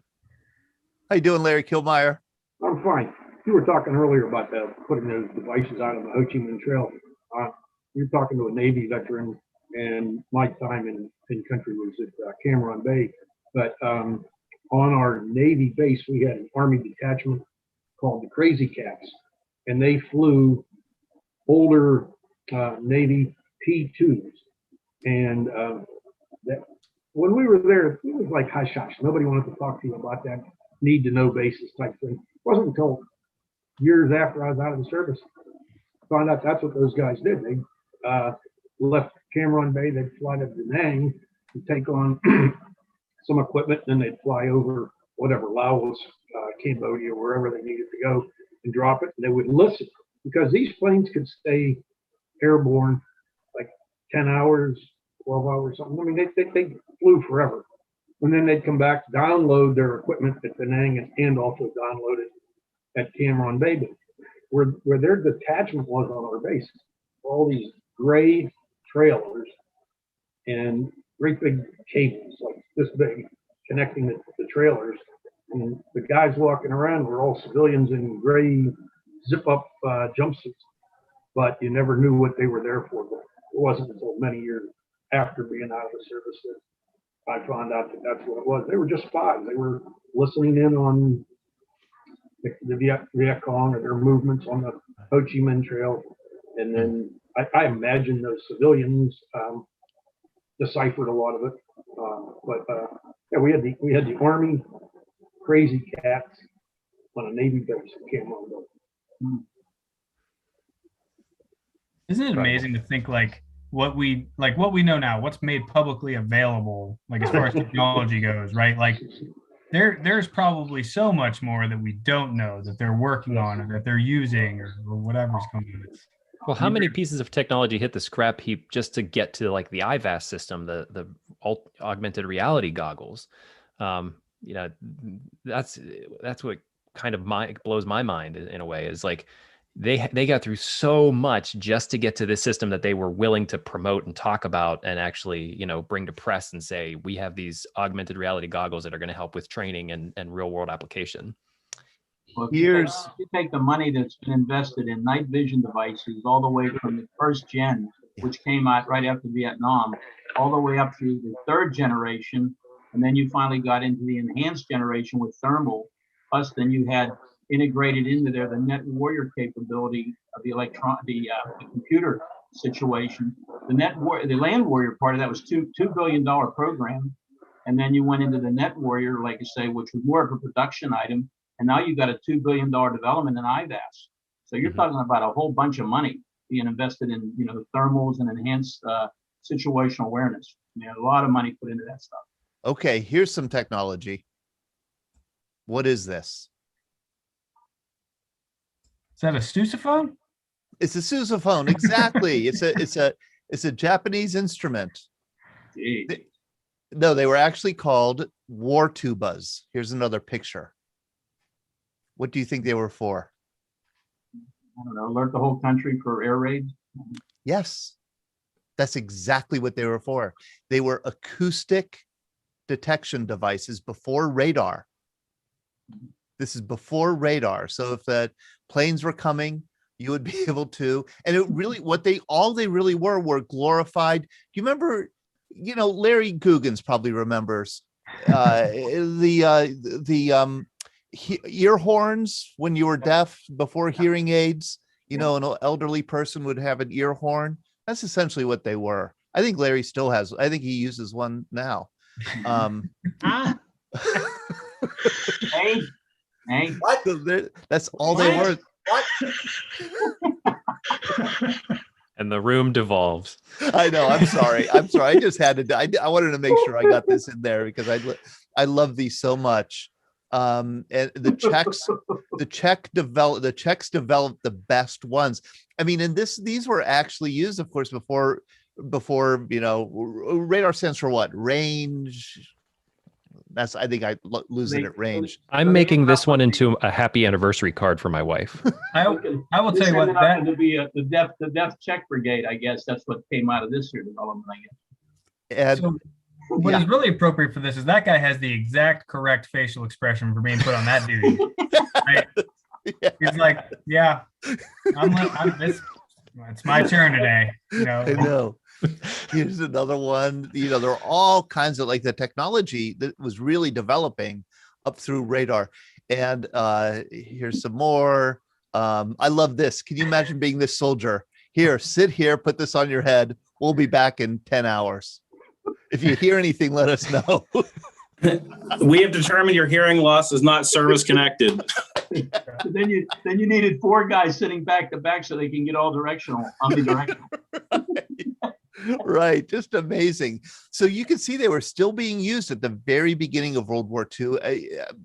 How you doing, Larry Kilmeyer? I'm fine. You were talking earlier about putting those devices out on the Ho Chi Minh Trail. You're talking to a Navy veteran, and my time in country was at Cameron Bay. But on our Navy base, we had an Army detachment called the Crazy Cats, and they flew older Navy P2s. And when we were there, it was like hush hush. Nobody wanted to talk to you about that need to know basis type thing. It wasn't until years after I was out of the service, found out that's what those guys did. They left Cameron Bay, they'd fly to Da Nang to take on some equipment, and then they'd fly over whatever, Laos, Cambodia, wherever they needed to go, and drop it. And they would listen, because these planes could stay airborne like 10 hours, 12 hours, something. I mean, they flew forever. And then they'd come back, download their equipment at Penang, and also download it at Cam Ranh Bay. But where their detachment was on our base, all these gray trailers and great big cables like this big connecting the trailers. And the guys walking around were all civilians in gray zip-up jumpsuits, but you never knew what they were there for. But it wasn't until many years after being out of the service that I found out that that's what it was. They were just spies. They were listening in on the Viet Cong or their movements on the Ho Chi Minh Trail. And then I imagine those civilians deciphered a lot of it. Yeah, we had the Army crazy cats on a Navy base in Cam Ranh Bay. Isn't it amazing to think like what we know now, what's made publicly available, like as far as technology goes, right? Like there's probably so much more that we don't know that they're working on or that they're using or whatever's going on. Well, how many pieces of technology hit the scrap heap just to get to like the IVAS system, the augmented reality goggles? You know, that's what kind of blows my mind in a way, is like they got through so much just to get to this system that they were willing to promote and talk about and actually, you know, bring to press and say, we have these augmented reality goggles that are going to help with training and real world application. Well, if you take the money that's been invested in night vision devices all the way from the first gen, which came out right after Vietnam, all the way up to the third generation, and then you finally got into the enhanced generation with thermal, plus then you had integrated into there the net warrior capability of the computer situation. The land warrior part of that was $2 billion program, and then you went into the net warrior, like I say, which was more of a production item. And now you've got a $2 billion development in IVAS. So you're talking about a whole bunch of money being invested in, you know, thermals and enhanced situational awareness. I mean, a lot of money put into that stuff. Okay, here's some technology. What is this? Is that a sousaphone? It's a sousaphone, exactly. it's a Japanese instrument. No, they were actually called war tubas. Here's another picture. What do you think they were for? I don't know, alert the whole country for air raids? Yes, that's exactly what they were for. They were acoustic detection devices before radar. This is before radar. So if the planes were coming, you would be able to, and it really, all they really were glorified. Do you remember, you know, Larry Googans probably remembers the ear horns when you were deaf before hearing aids. You know, an elderly person would have an ear horn. That's essentially what they were. I think Larry still has. I think he uses one now. Hey, what? That's all they were. What? And the room devolves. I know. I'm sorry. I just had to. I wanted to make sure I got this in there because I love these so much. And the Czechs developed the best ones. I mean, and these were actually used, of course, before, you know, radar stands for what? Range. That's, I think I lose it at range. I'm making this one into a happy anniversary card for my wife. I will tell you what, that to be the deaf Czech brigade. I guess that's what came out of this year development. I guess. And so, what is really appropriate for this is that guy has the exact correct facial expression for being put on that duty. Right? Yeah. He's like, yeah, it's my turn today. You know? I know. Here's another one. You know, there are all kinds of, like, the technology that was really developing up through radar. And here's some more. I love this. Can you imagine being this soldier? Here, sit here, put this on your head. We'll be back in 10 hours. If you hear anything, let us know. We have determined your hearing loss is not service connected. So then you needed 4 guys sitting back to back so they can get all omnidirectional. Right, just amazing. So you can see they were still being used at the very beginning of World War II.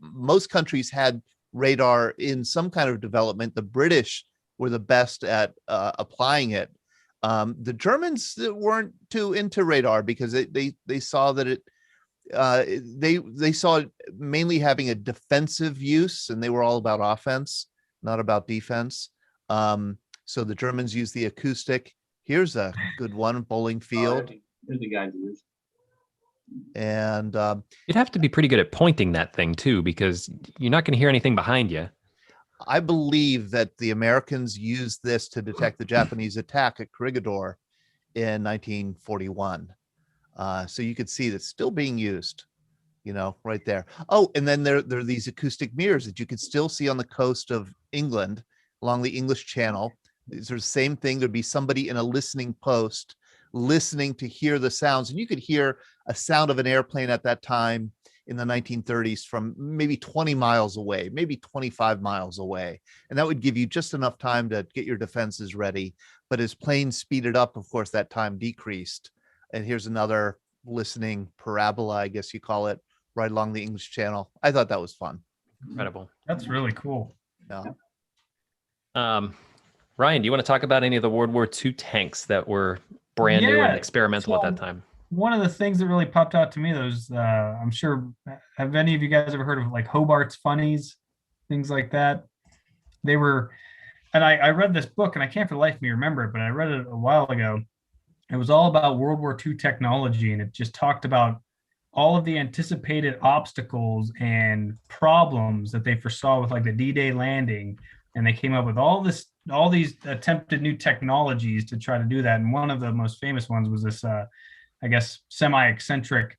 Most countries had radar in some kind of development. The British were the best at applying it. The Germans weren't too into radar because they saw that they saw it mainly having a defensive use, and they were all about offense, not about defense. So the Germans used the acoustic. Here's a good one, bowling field. Here's the guys who is. And you'd have to be pretty good at pointing that thing too, because you're not going to hear anything behind you. I believe that the Americans used this to detect the Japanese attack at Corregidor in 1941. So you could see that's still being used, right there. Oh, and then there are these acoustic mirrors that you could still see on the coast of England along the English Channel. These are the same thing. There'd be somebody in a listening post listening to hear the sounds. And you could hear a sound of an airplane at that time in the 1930s from maybe 20 miles away, maybe 25 miles away. And that would give you just enough time to get your defenses ready. But as planes speeded up, of course, that time decreased. And here's another listening parabola, I guess you call it, right along the English Channel. I thought that was fun. Incredible. That's really cool. Yeah. Ryan, do you want to talk about any of the World War II tanks that were brand new and experimental at that time? One of the things that really popped out to me, those, I'm sure, have any of you guys ever heard of like Hobart's Funnies, things like that? They were, and I read this book, and I can't for the life of me remember it, but I read it a while ago. It was all about World War II technology, and it just talked about all of the anticipated obstacles and problems that they foresaw with like the D-Day landing. And they came up with all these attempted new technologies to try to do that. And one of the most famous ones was this, I guess, semi-eccentric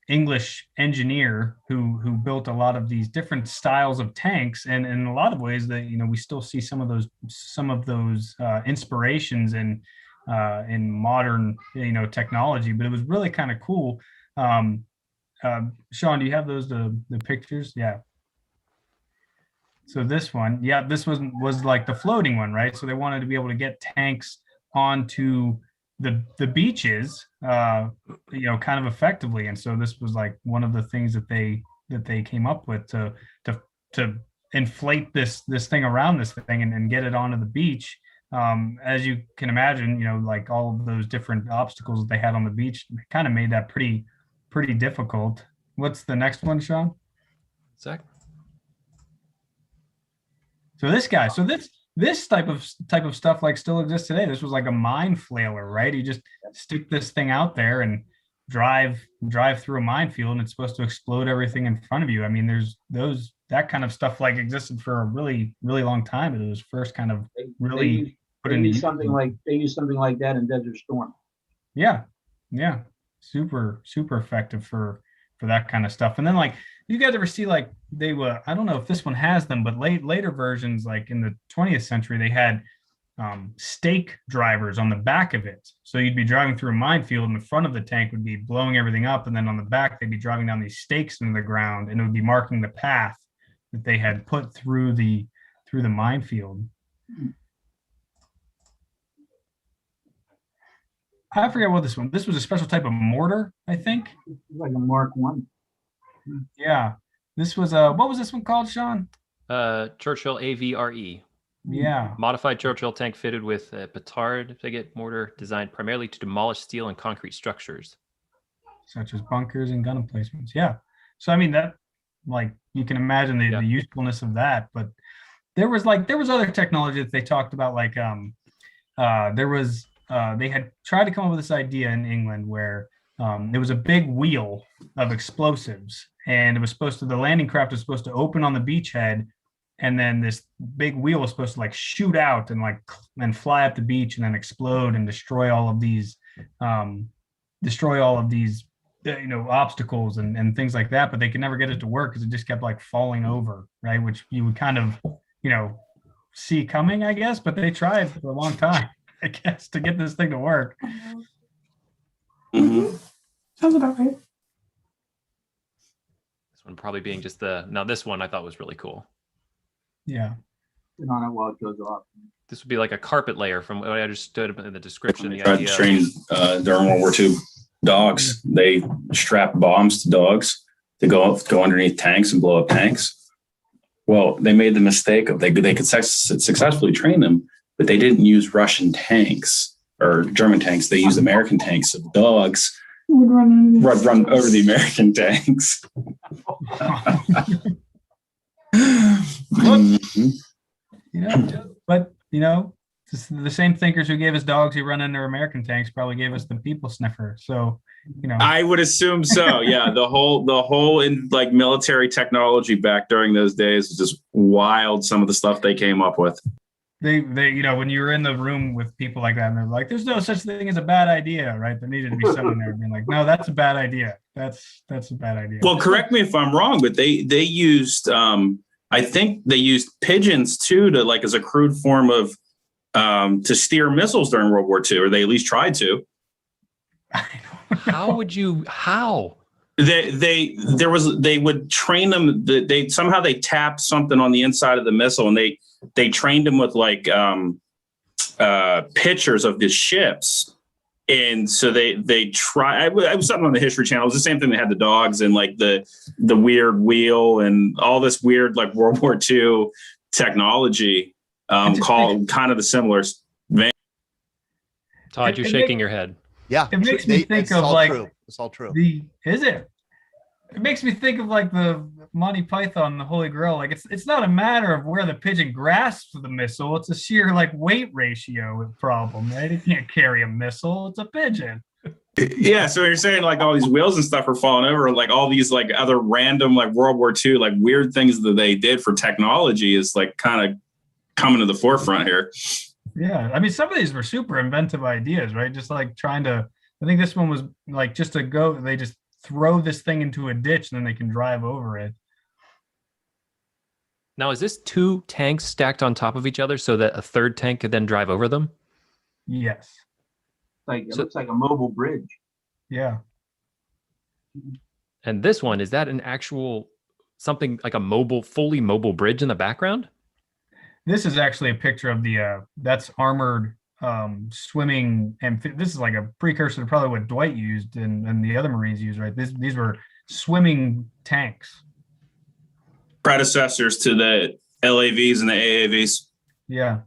English engineer who built a lot of these different styles of tanks. And in a lot of ways, that we still see some of those inspirations in modern technology. But it was really kind of cool. Shaun, do you have the pictures? Yeah. So this one, this was like the floating one, right? So they wanted to be able to get tanks onto the beaches, kind of effectively. And so this was like one of the things that they came up with to inflate this thing around this thing and get it onto the beach. As you can imagine, like all of those different obstacles that they had on the beach kind of made that pretty difficult. What's the next one, Shaun? Zach? So this guy, this type of stuff like still exists today. This was like a mine flailer, right? You just stick this thing out there and drive through a minefield, and it's supposed to explode everything in front of you. I mean, there's that kind of stuff like existed for a really, really long time. It was first kind of really put in something like that in Desert Storm. Yeah. Super effective for that kind of stuff. And then like, you guys ever see like I don't know if this one has them, but later versions, like in the 20th century, they had stake drivers on the back of it. So you'd be driving through a minefield, and the front of the tank would be blowing everything up, and then on the back they'd be driving down these stakes into the ground, and it would be marking the path that they had put through the minefield. I forget what this one. This was a special type of mortar, I think. Like a Mark I. Yeah. This was what was this one called, Shaun? Churchill AVRE. Yeah. Modified Churchill tank fitted with a petard frigate mortar designed primarily to demolish steel and concrete structures, such as bunkers and gun emplacements. Yeah. So I mean that, like, you can imagine the usefulness of that. But there was other technology that they talked about, like they had tried to come up with this idea in England where there was a big wheel of explosives, and the landing craft was supposed to open on the beachhead, and then this big wheel was supposed to like shoot out and fly up the beach and then explode and destroy all of these obstacles and things like that. But they could never get it to work because it just kept like falling over, right? Which you would kind of see coming, I guess. But they tried for a long time, I guess, to get this thing to work. Mm-hmm. Sounds about right. This one probably being just this one I thought was really cool. Yeah. Sit on it while it goes off. This would be like a carpet layer from what I understood in the description. The Tried to idea. train during World War II dogs. They strap bombs to dogs to go underneath tanks and blow up tanks. Well, they made the mistake of they could successfully train them, but they didn't use Russian tanks or German tanks. They used American tanks. So the dogs would run over the American tanks. But the same thinkers who gave us dogs who run under American tanks probably gave us the people sniffer. So, I would assume so. Yeah, the whole in like military technology back during those days is just wild. Some of the stuff they came up with. They when you were in the room with people like that, and they're like, "There's no such thing as a bad idea," right? There needed to be someone there being like, "No, that's a bad idea. That's a bad idea." Well, correct me if I'm wrong, but they used I think they used pigeons too to like as a crude form of to steer missiles during World War II, or they at least tried to. How would you? How? They would train them. They somehow they tapped something on the inside of the missile, and they trained them with like pictures of the ships. And so they try. It was something on the History Channel. It was the same thing. They had the dogs and like the weird wheel and all this weird like World War II technology. Called kind of the similar vein. Todd, you're shaking your head. Yeah, it makes me think of like it's all true. Is it? It makes me think of like the Monty Python, the Holy Grail. Like it's not a matter of where the pigeon grasps the missile. It's a sheer like weight ratio problem, right? It can't carry a missile. It's a pigeon. Yeah, so you're saying like all these wheels and stuff are falling over, like all these like other random like World War II like weird things that they did for technology is like kind of coming to the forefront here. Yeah, I mean, some of these were super inventive ideas, right? Just like trying to. I think this one was like just to go. They just throw this thing into a ditch and then they can drive over it. Now, is this two tanks stacked on top of each other so that a third tank could then drive over them? Yes. It looks like a mobile bridge. Yeah. And this one, is that an actual something like a fully mobile bridge in the background? This is actually a picture of the that's armored swimming, and this is like a precursor to probably what Dwight used and the other Marines used, right? These were swimming tanks, predecessors to the LAVs and the AAVs. Yeah.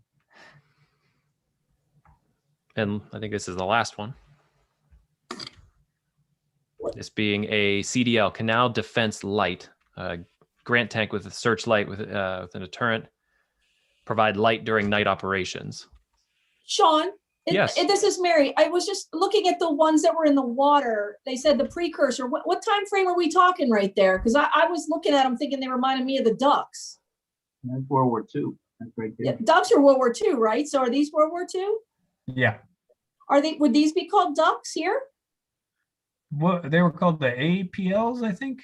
And I think this is the last one. This being a CDL, Canal Defense Light, Grant tank with a searchlight within a turret. Provide light during night operations. Shaun, yes. This is Mary. I was just looking at the ones that were in the water. They said the precursor. What time frame are we talking right there? Because I was looking at them thinking they reminded me of the ducks. That's World War II. That's right there. Yeah, ducks are World War II, right? So are these World War II? Yeah. Would these be called ducks here? What they were called, the APLs, I think.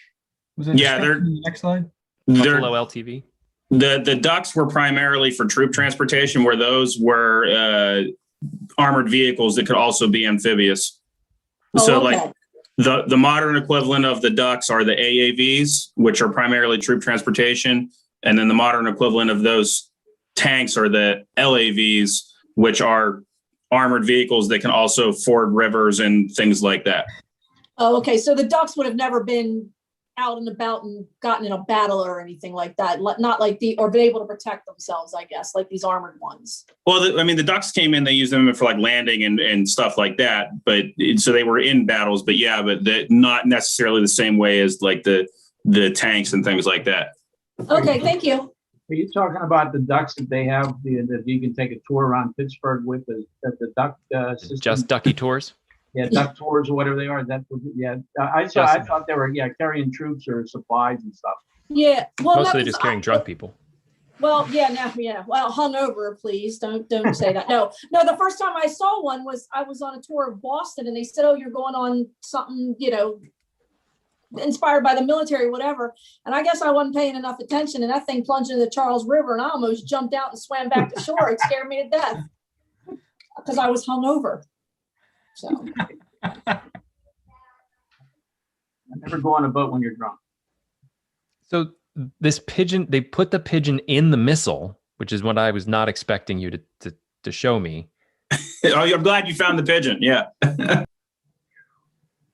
Was it? Yeah, they're the next slide. Buffalo LTV. The ducks were primarily for troop transportation, where those were armored vehicles that could also be amphibious. Like the modern equivalent of the ducks are the AAVs, which are primarily troop transportation. And then the modern equivalent of those tanks are the LAVs, which are armored vehicles that can also ford rivers and things like that. Oh, okay. So the ducks would have never been out and about and gotten in a battle or anything like that. Not like or been able to protect themselves, I guess, like these armored ones. Well, the ducks came in, they used them for like landing and stuff like that. But so they were in battles, but not necessarily the same way as like the tanks and things like that. Okay, thank you. Are you talking about the ducks that they have that you can take a tour around Pittsburgh with the duck system? Just ducky tours? Yeah, duck tours or whatever they are. I thought they were carrying troops or supplies and stuff. Yeah, well, mostly just carrying drunk people. Well, well, hungover, please don't say that. No. The first time I saw one was I was on a tour of Boston, and they said, "Oh, you're going on something, inspired by the military, whatever." And I guess I wasn't paying enough attention, and that thing plunged into the Charles River, and I almost jumped out and swam back to shore. It scared me to death because I was hungover. So I never go on a boat when you're drunk. So this pigeon, they put the pigeon in the missile which is what I was not expecting you to show me. Oh, I'm glad you found the pigeon. Yeah.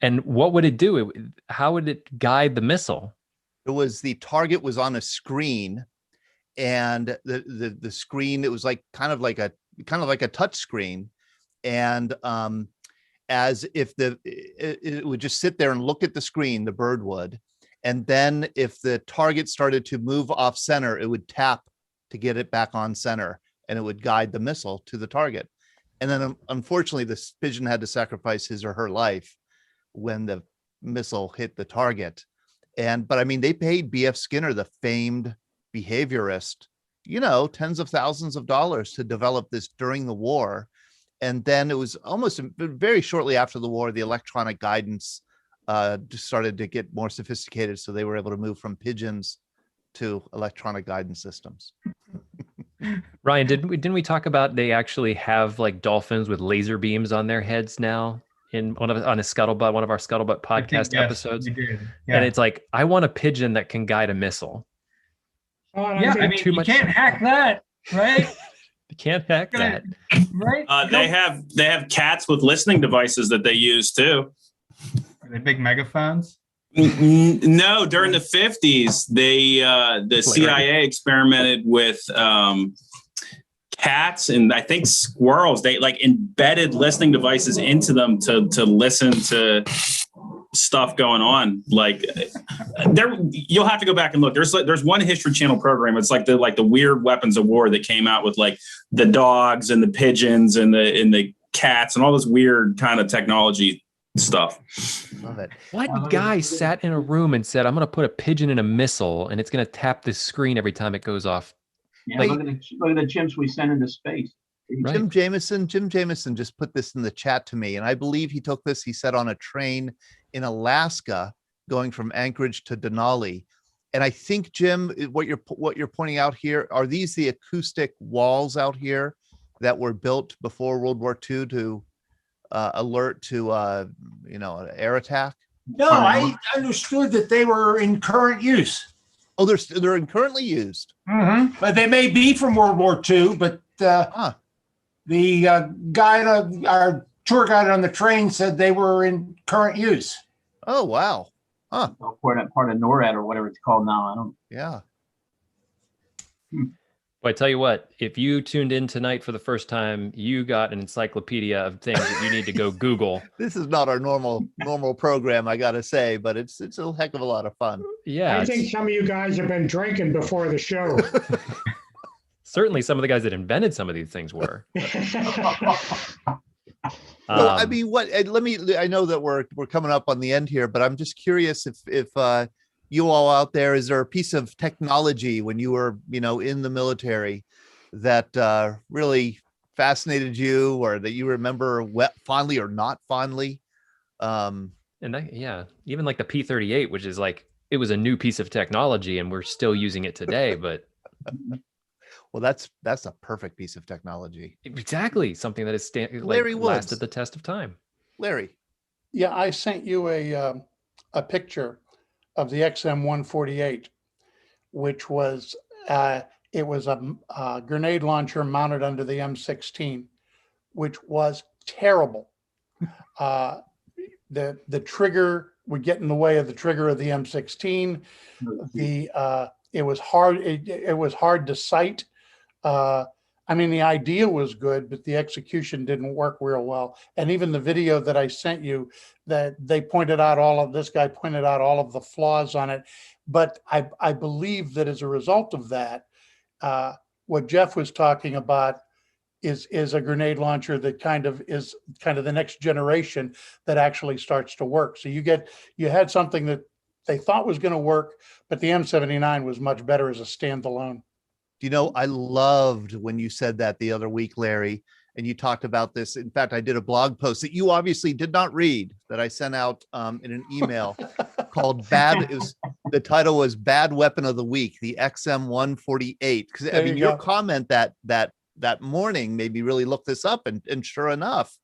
And what would it do? How would it guide the missile? The target was on a screen, and the screen, it was like kind of like a touch screen, and as if it would just sit there and look at the screen, the bird would, and then if the target started to move off center, it would tap to get it back on center, and it would guide the missile to the target. And then unfortunately, this pigeon had to sacrifice his or her life when the missile hit the target. But I mean, they paid B.F. Skinner, the famed behaviorist, tens of thousands of dollars to develop this during the war. And then it was almost very shortly after the war, the electronic guidance just started to get more sophisticated. So they were able to move from pigeons to electronic guidance systems. Ryan, didn't we talk about they actually have like dolphins with laser beams on their heads now? On one of our Scuttlebutt podcast episodes. Yeah. And it's like, I want a pigeon that can guide a missile. Yeah, I mean, you can't hack that, right? You can't hack that. Right? They have cats with listening devices that they use too. Are they big megaphones? No, during the 50s, the CIA experimented with cats and I think squirrels. They like embedded listening devices into them to listen to stuff going on. Like you'll have to go back and look. There's one History Channel program. It's like the weird weapons of war that came out with like the dogs and the pigeons and the cats and all this weird kind of technology stuff. Love it. What guy sat in a room and said, I'm going to put a pigeon in a missile and it's going to tap this screen every time it goes off? Yeah, look at the chimps we send into space. Right. Jim Jameson just put this in the chat to me, and I believe he took this, he said, on a train in Alaska going from Anchorage to Denali. And I think, Jim, what you're pointing out here, are these the acoustic walls out here that were built before World War II to alert to an air attack? No, I understood that they were in current use. Oh, they're currently used. Mm-hmm. But they may be from World War II, but the guide, our tour guide on the train, said they were in current use. Oh, wow. Huh. Part of NORAD or whatever it's called now. I don't. Yeah. Well, I tell you what, if you tuned in tonight for the first time, you got an encyclopedia of things that you need to go Google. This is not our normal program, I gotta say, but it's a heck of a lot of fun. Yeah. I think some of you guys have been drinking before the show. Certainly some of the guys that invented some of these things were. So, I mean, I know that we're coming up on the end here, but I'm just curious if you all out there, is there a piece of technology when you were, in the military that really fascinated you, or that you remember fondly or not fondly? Even like the P-38, which is like, it was a new piece of technology and we're still using it today, but. Well, that's a perfect piece of technology. Exactly. Something that is lasted the test of time. Larry. Yeah, I sent you a picture of the XM-148, which was it was a grenade launcher mounted under the M16, which was terrible. The trigger would get in the way of the trigger of the M16. It was hard. It was hard to sight. I mean, the idea was good, but the execution didn't work real well. And even the video that I sent you, that they pointed out this guy pointed out all of the flaws on it. But I believe that as a result of that, what Jeff was talking about is a grenade launcher that is the next generation that actually starts to work. So you had something that they thought was going to work, but the M79 was much better as a standalone. I loved when you said that the other week, Larry, and you talked about this. In fact, I did a blog post that you obviously did not read, that I sent out in an email called the title was Bad Weapon of the Week, the XM-148. Because I mean, your comment that morning made me really look this up, and sure enough,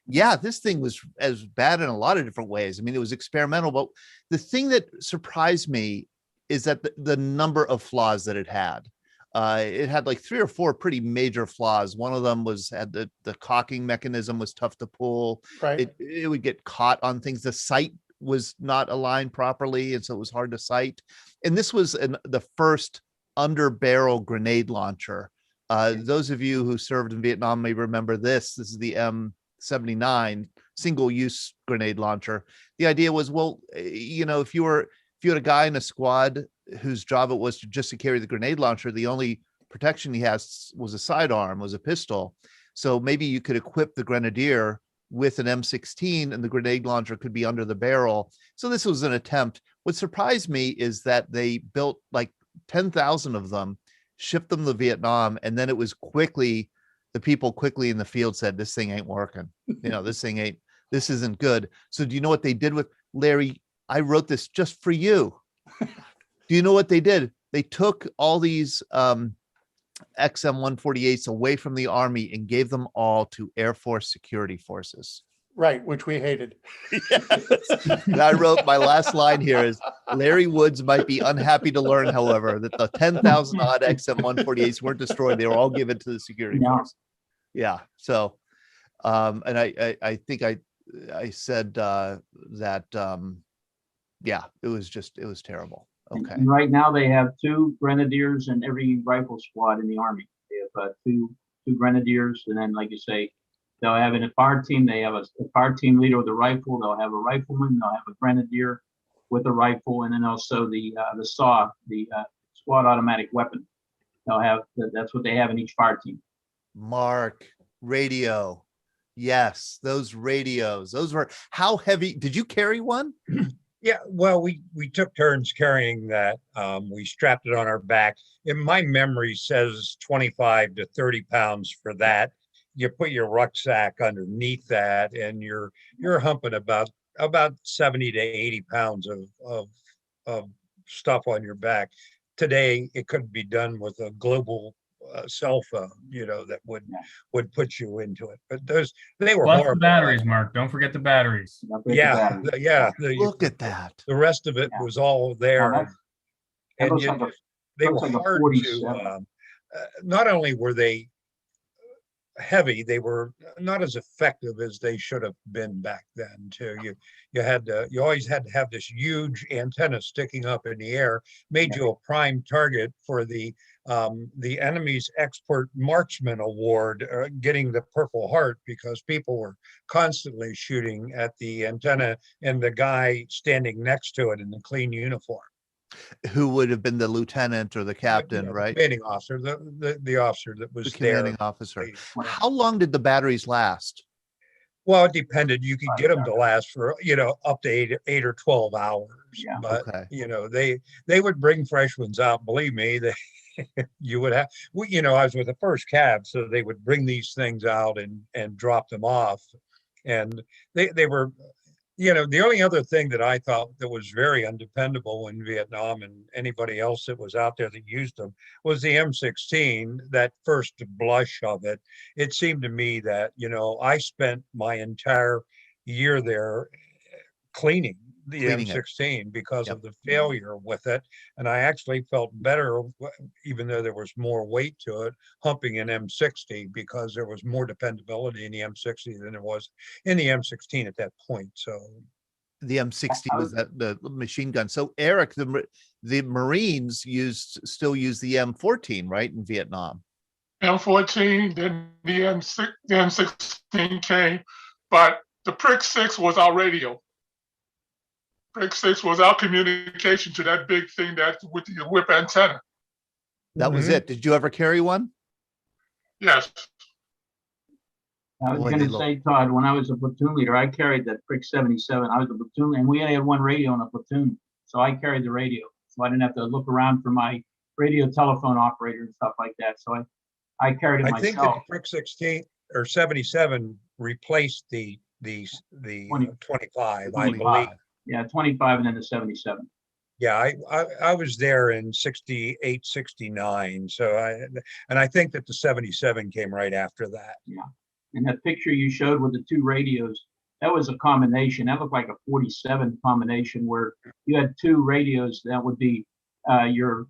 yeah, this thing was as bad in a lot of different ways. I mean, it was experimental, but the thing that surprised me is that the number of flaws that it had. It had like 3 or 4 pretty major flaws. One of them was had the cocking mechanism was tough to pull. Right. It would get caught on things. The sight was not aligned properly, and so it was hard to sight. And this was the first under barrel grenade launcher. Those of you who served in Vietnam may remember this. This is the M79 single-use grenade launcher. The idea was, well, if you had a guy in a squad whose job it was just to carry the grenade launcher, the only protection he has was a sidearm, was a pistol. So maybe you could equip the grenadier with an M16 and the grenade launcher could be under the barrel. So this was an attempt. What surprised me is that they built like 10,000 of them, shipped them to Vietnam, and then it was the people quickly in the field said, this thing ain't working. This isn't good. So do you know what they did with Larry? I wrote this just for you. Do you know what they did? They took all these XM-148s away from the Army and gave them all to Air Force security forces. Right, which we hated. And I wrote, my last line here is, Larry Woods might be unhappy to learn, however, that the 10,000 odd XM-148s weren't destroyed. They were all given to the security force. Yeah. So, and I think I said that, it was terrible. Okay. And right now they have 2 grenadiers in every rifle squad in the Army. They have two grenadiers, and then, like you say, they'll have in a fire team. They have a fire team leader with a rifle. They'll have a rifleman. They'll have a grenadier with a rifle, and then also the SAW, the squad automatic weapon. They'll have that's what they have in each fire team. Mark, radio. Yes, those radios. Those were, how heavy? Did you carry one? Yeah, well, we took turns carrying that. We strapped it on our back. And my memory says 25 to 30 pounds for that. You put your rucksack underneath that, and you're humping about 70 to 80 pounds of stuff on your back. Today, it could be done with a global cell phone, that would put you into it. But they were Plus horrible. the batteries, Mark. Don't forget the batteries. Yeah. Look at that. The rest of it was all there. That And looks like they were like a hard 47. to, not only were they heavy, they were not as effective as they should have been back then too. You always had to have this huge antenna sticking up in the air, made you a prime target for the enemy's expert marksman award, getting the Purple Heart, because people were constantly shooting at the antenna and the guy standing next to it in the clean uniform, who would have been the lieutenant or the captain, right? The commanding officer, the officer that was the commanding there. officer. How long did the batteries last? Well, it depended. You could get them to last for, up to 8 or 12 hours. Yeah. But, Okay. they would bring fresh ones out. Believe me, you would have, I was with the first cab, so they would bring these things out and drop them off. And they were, the only other thing that I thought that was very undependable in Vietnam, and anybody else that was out there that used them, was the M16. That first blush of it, it seemed to me that, I spent my entire year there cleaning the M16 because of the failure with it. And I actually felt better, even though there was more weight to it, humping an M60, because there was more dependability in the M60 than there was in the M16 at that point. So the M60 was the machine gun. So Eric, the Marines still use the M14, right, in Vietnam? M14, then the M16 came, but the Prick 6 was our radio. Prick 6 was our communication to that big thing that with the whip antenna. That was it. Did you ever carry one? Yes. I was going to say, Todd, when I was a platoon leader, I carried that Prick 77. I was a platoon, and we only had one radio in a platoon, so I carried the radio, so I didn't have to look around for my radio telephone operator and stuff like that. So I carried it myself. I think that the Prick 16 or 77 replaced the 25, I believe. Yeah, 25 and then the 77. Yeah, I was there in 68, 69. So I think that the 77 came right after that. Yeah. And that picture you showed with the 2 radios, that was a combination. That looked like a 47 combination where you had 2 radios that would be your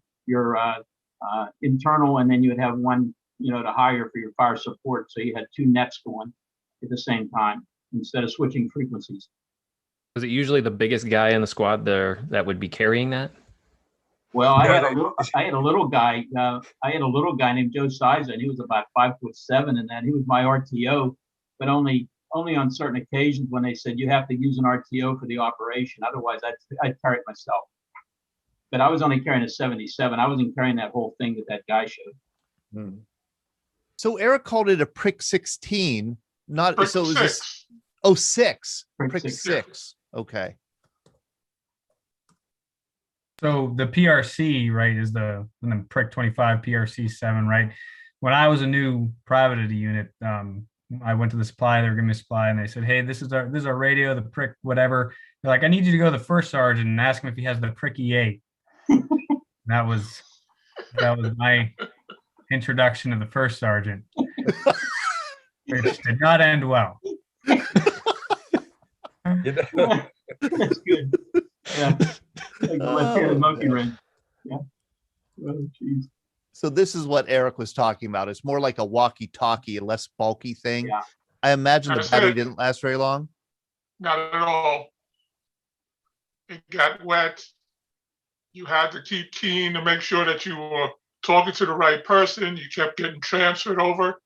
internal, and then you would have one, to hire for your fire support. So you had two nets going at the same time instead of switching frequencies. Was it usually the biggest guy in the squad there that would be carrying that? Well, I had a little guy. I had a little guy named Joe Siza, and he was about 5'7", and that he was my RTO, but only on certain occasions when they said you have to use an RTO for the operation. Otherwise, I'd carry it myself. But I was only carrying a 77. I wasn't carrying that whole thing that guy showed. So Eric called it a prick 16, not Prick so. It was 6. Oh, 6. Prick Prick 6. Okay. So the PRC, right, is the Prick 25 PRC 7, right? When I was a new private at a unit, I went to the supply. They were giving me a supply, and they said, "Hey, this is our radio, the Prick whatever." They're like, "I need you to go to the first sergeant and ask him if he has the Prick E8." that was my introduction to the first sergeant, which did not end well. That's good. Yeah. Like the left-handed monkey wrench. Yeah. Oh, geez. So this is what Eric was talking about. It's more like a walkie-talkie, a less bulky thing. Yeah. I imagine the That's battery it. didn't last very long. Not at all. It got wet. You had to keep keen to make sure that you were talking to the right person. You kept getting transferred over.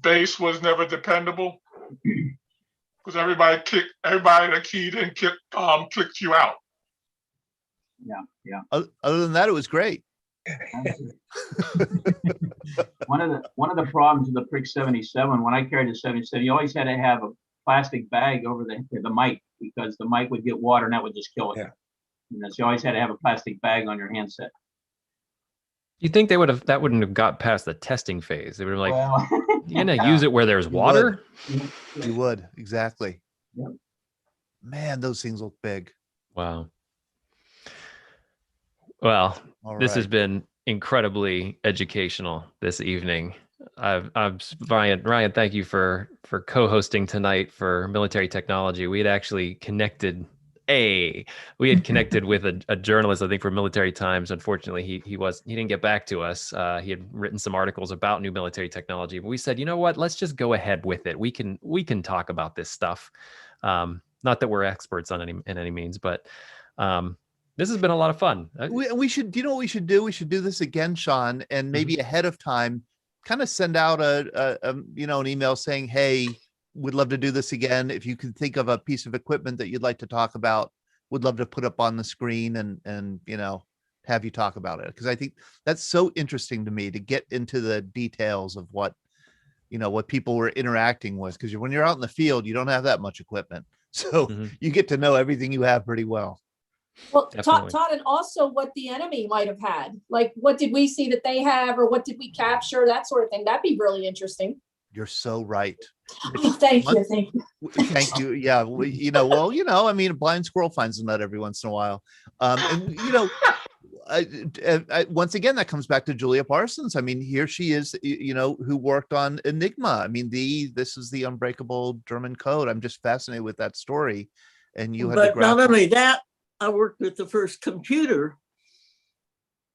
Base was never dependable because everybody that keyed in clicked you out. Yeah. Other than that, it was great. One of the problems with the Prick 77, when I carried the 77, you always had to have a plastic bag over the mic because the mic would get water and that would just kill it. Yeah. So you always had to have a plastic bag on your handset. You think that wouldn't have got past the testing phase? They would have like, Well, you're gonna use it where there's water? You would, exactly. Yep. Man, those things look big. Wow. Well, All this has right. been incredibly educational this evening. Ryan, thank you for co-hosting tonight for Military Technology. We had actually connected. We had connected with a journalist, I think, for Military Times. Unfortunately, he didn't get back to us. He had written some articles about new military technology, but we said, you know what? Let's just go ahead with it. We can talk about this stuff. Not that we're experts in any means, but this has been a lot of fun. We should, you know what we should do? We should do this again, Shaun, and maybe ahead of time, kind of send out an email saying, hey, would love to do this again. If you can think of a piece of equipment that you'd like to talk about, would love to put up on the screen and have you talk about it. Because I think that's so interesting to me to get into the details of what people were interacting with. Because when you're out in the field, you don't have that much equipment. So you get to know everything you have pretty well. Well, Todd, and also what the enemy might have had. Like, what did we see that they have, or what did we capture? That sort of thing. That'd be really interesting. You're so right. Oh, thank you. Thank you. Yeah. I mean, a blind squirrel finds a nut every once in a while. Once again, that comes back to Julia Parsons. I mean, here she is, who worked on Enigma. I mean, this is the unbreakable German code. I'm just fascinated with that story. And you had but not only that, I worked with the first computer,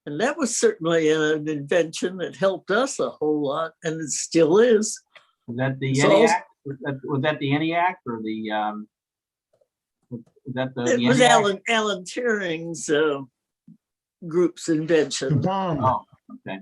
and that was certainly an invention that helped us a whole lot, and it still is. Was that the ENIAC? Was that the ENIAC or the? Was that the? It was Alan Turing's group's invention. Oh, okay.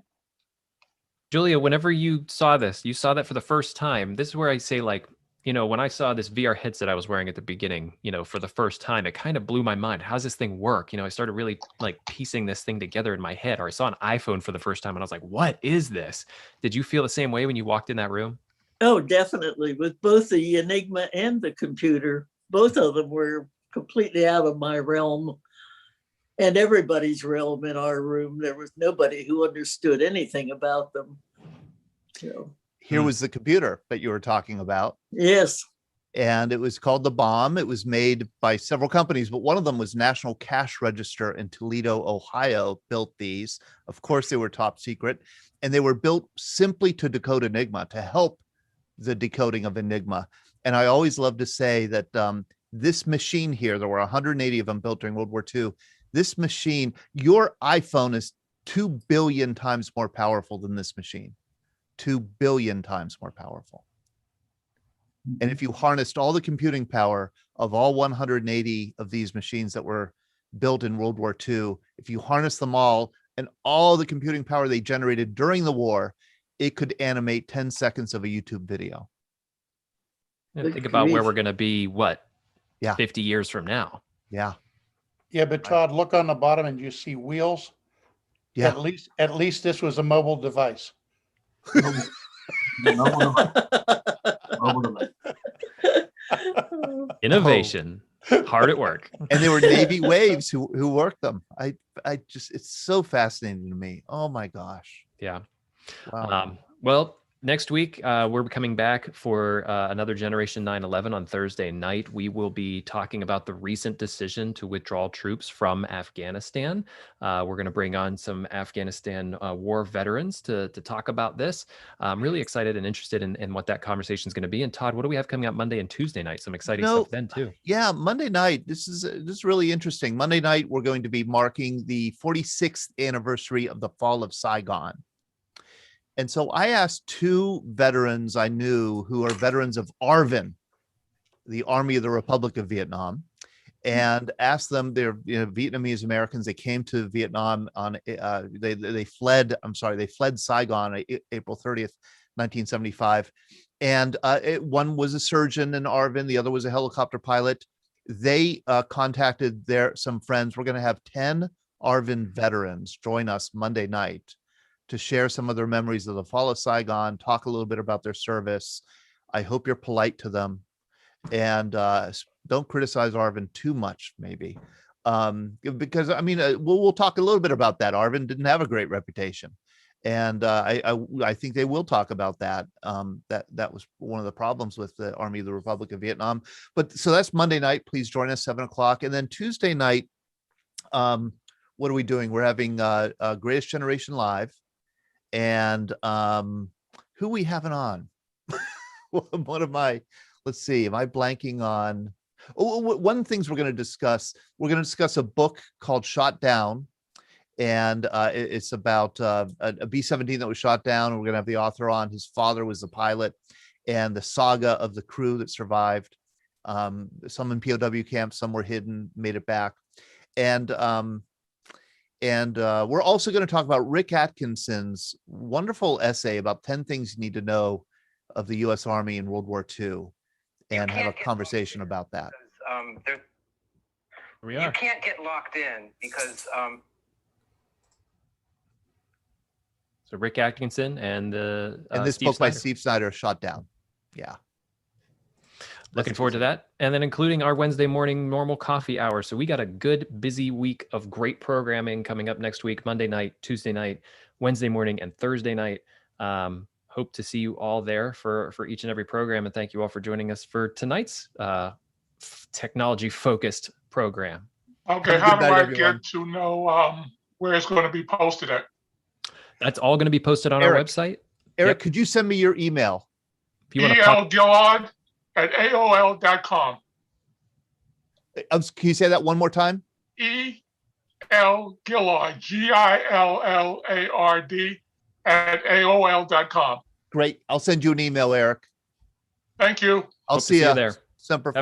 Julia, whenever you saw that for the first time. This is where I say, like, when I saw this VR headset I was wearing at the beginning, for the first time, it kind of blew my mind. How does this thing work? I started really like piecing this thing together in my head. Or I saw an iPhone for the first time and I was like, what is this? Did you feel the same way when you walked in that room? Oh, definitely. With both the Enigma and the computer, both of them were completely out of my realm and everybody's realm in our room. There was nobody who understood anything about them. So. Here was the computer that you were talking about. Yes. And it was called the Bomb. It was made by several companies, but one of them was National Cash Register in Toledo, Ohio, built these. Of course, they were top secret. And they were built simply to decode Enigma, to help the decoding of Enigma. And I always love to say that this machine here, there were 180 of them built during World War II. This machine, your iPhone is 2 billion times more powerful than this machine. 2 billion times more powerful. And if you harnessed all the computing power of all 180 of these machines that were built in World War II, if you harness them all and all the computing power they generated during the war, it could animate 10 seconds of a YouTube video. And think about where we're going to be, what, 50 years from now. Yeah. Yeah, but Todd, look on the bottom and you see wheels. Yeah. At least this was a mobile device. Innovation, hard at work. And they were Navy waves who worked them. I just, it's so fascinating to me. Oh my gosh. Yeah. Wow. Well, next week, we're coming back for another Generation 9/11 on Thursday night. We will be talking about the recent decision to withdraw troops from Afghanistan. We're going to bring on some Afghanistan war veterans to talk about this. I'm really excited and interested in what that conversation is going to be. And Todd, what do we have coming up Monday and Tuesday night? Some exciting stuff then too. Yeah, Monday night. This is really interesting. Monday night, we're going to be marking the 46th anniversary of the fall of Saigon. And so I asked two veterans I knew who are veterans of ARVN, the Army of the Republic of Vietnam, and asked them, they're Vietnamese Americans. They came to Vietnam on, they fled Saigon April 30th, 1975. And one was a surgeon in ARVN, the other was a helicopter pilot. They contacted some friends. We're going to have 10 ARVN veterans join us Monday night to share some of their memories of the fall of Saigon, talk a little bit about their service. I hope you're polite to them, and don't criticize ARVN too much, maybe, because I mean, we'll talk a little bit about that. ARVN didn't have a great reputation, and I think they will talk about that. That was one of the problems with the Army of the Republic of Vietnam. But so that's Monday night. Please join us 7 o'clock, and then Tuesday night. What are we doing? We're having Greatest Generation Live. And who we having on? What am I? Let's see. Am I blanking on? One of the things we're going to discuss. We're going to discuss a book called Shot Down, and it's about a B-17 that was shot down. And we're going to have the author on. His father was the pilot, and the saga of the crew that survived. Some in POW camps, some were hidden, made it back, and we're also going to talk about Rick Atkinson's wonderful essay about 10 things you need to know of the U.S. Army in World War II, and have a conversation about that. You can't get locked in because. So Rick Atkinson and this Steve book by Snyder. Steve Snyder, Shot Down. Yeah. Looking forward to that. And then including our Wednesday morning normal coffee hour. So we got a good busy week of great programming coming up next week, Monday night, Tuesday night, Wednesday morning, and Thursday night. Hope to see you all there for each and every program. And thank you all for joining us for tonight's technology focused program. Okay, how do I get to know where it's going to be posted at? That's all going to be posted on our website. Eric, could you send me your email? If you want to ELGillard@AOL.com. Can you say that one more time? EL Gillard, GILLARD @AOL.com. Great. I'll send you an email, Eric. Thank you. I'll see you there. Semper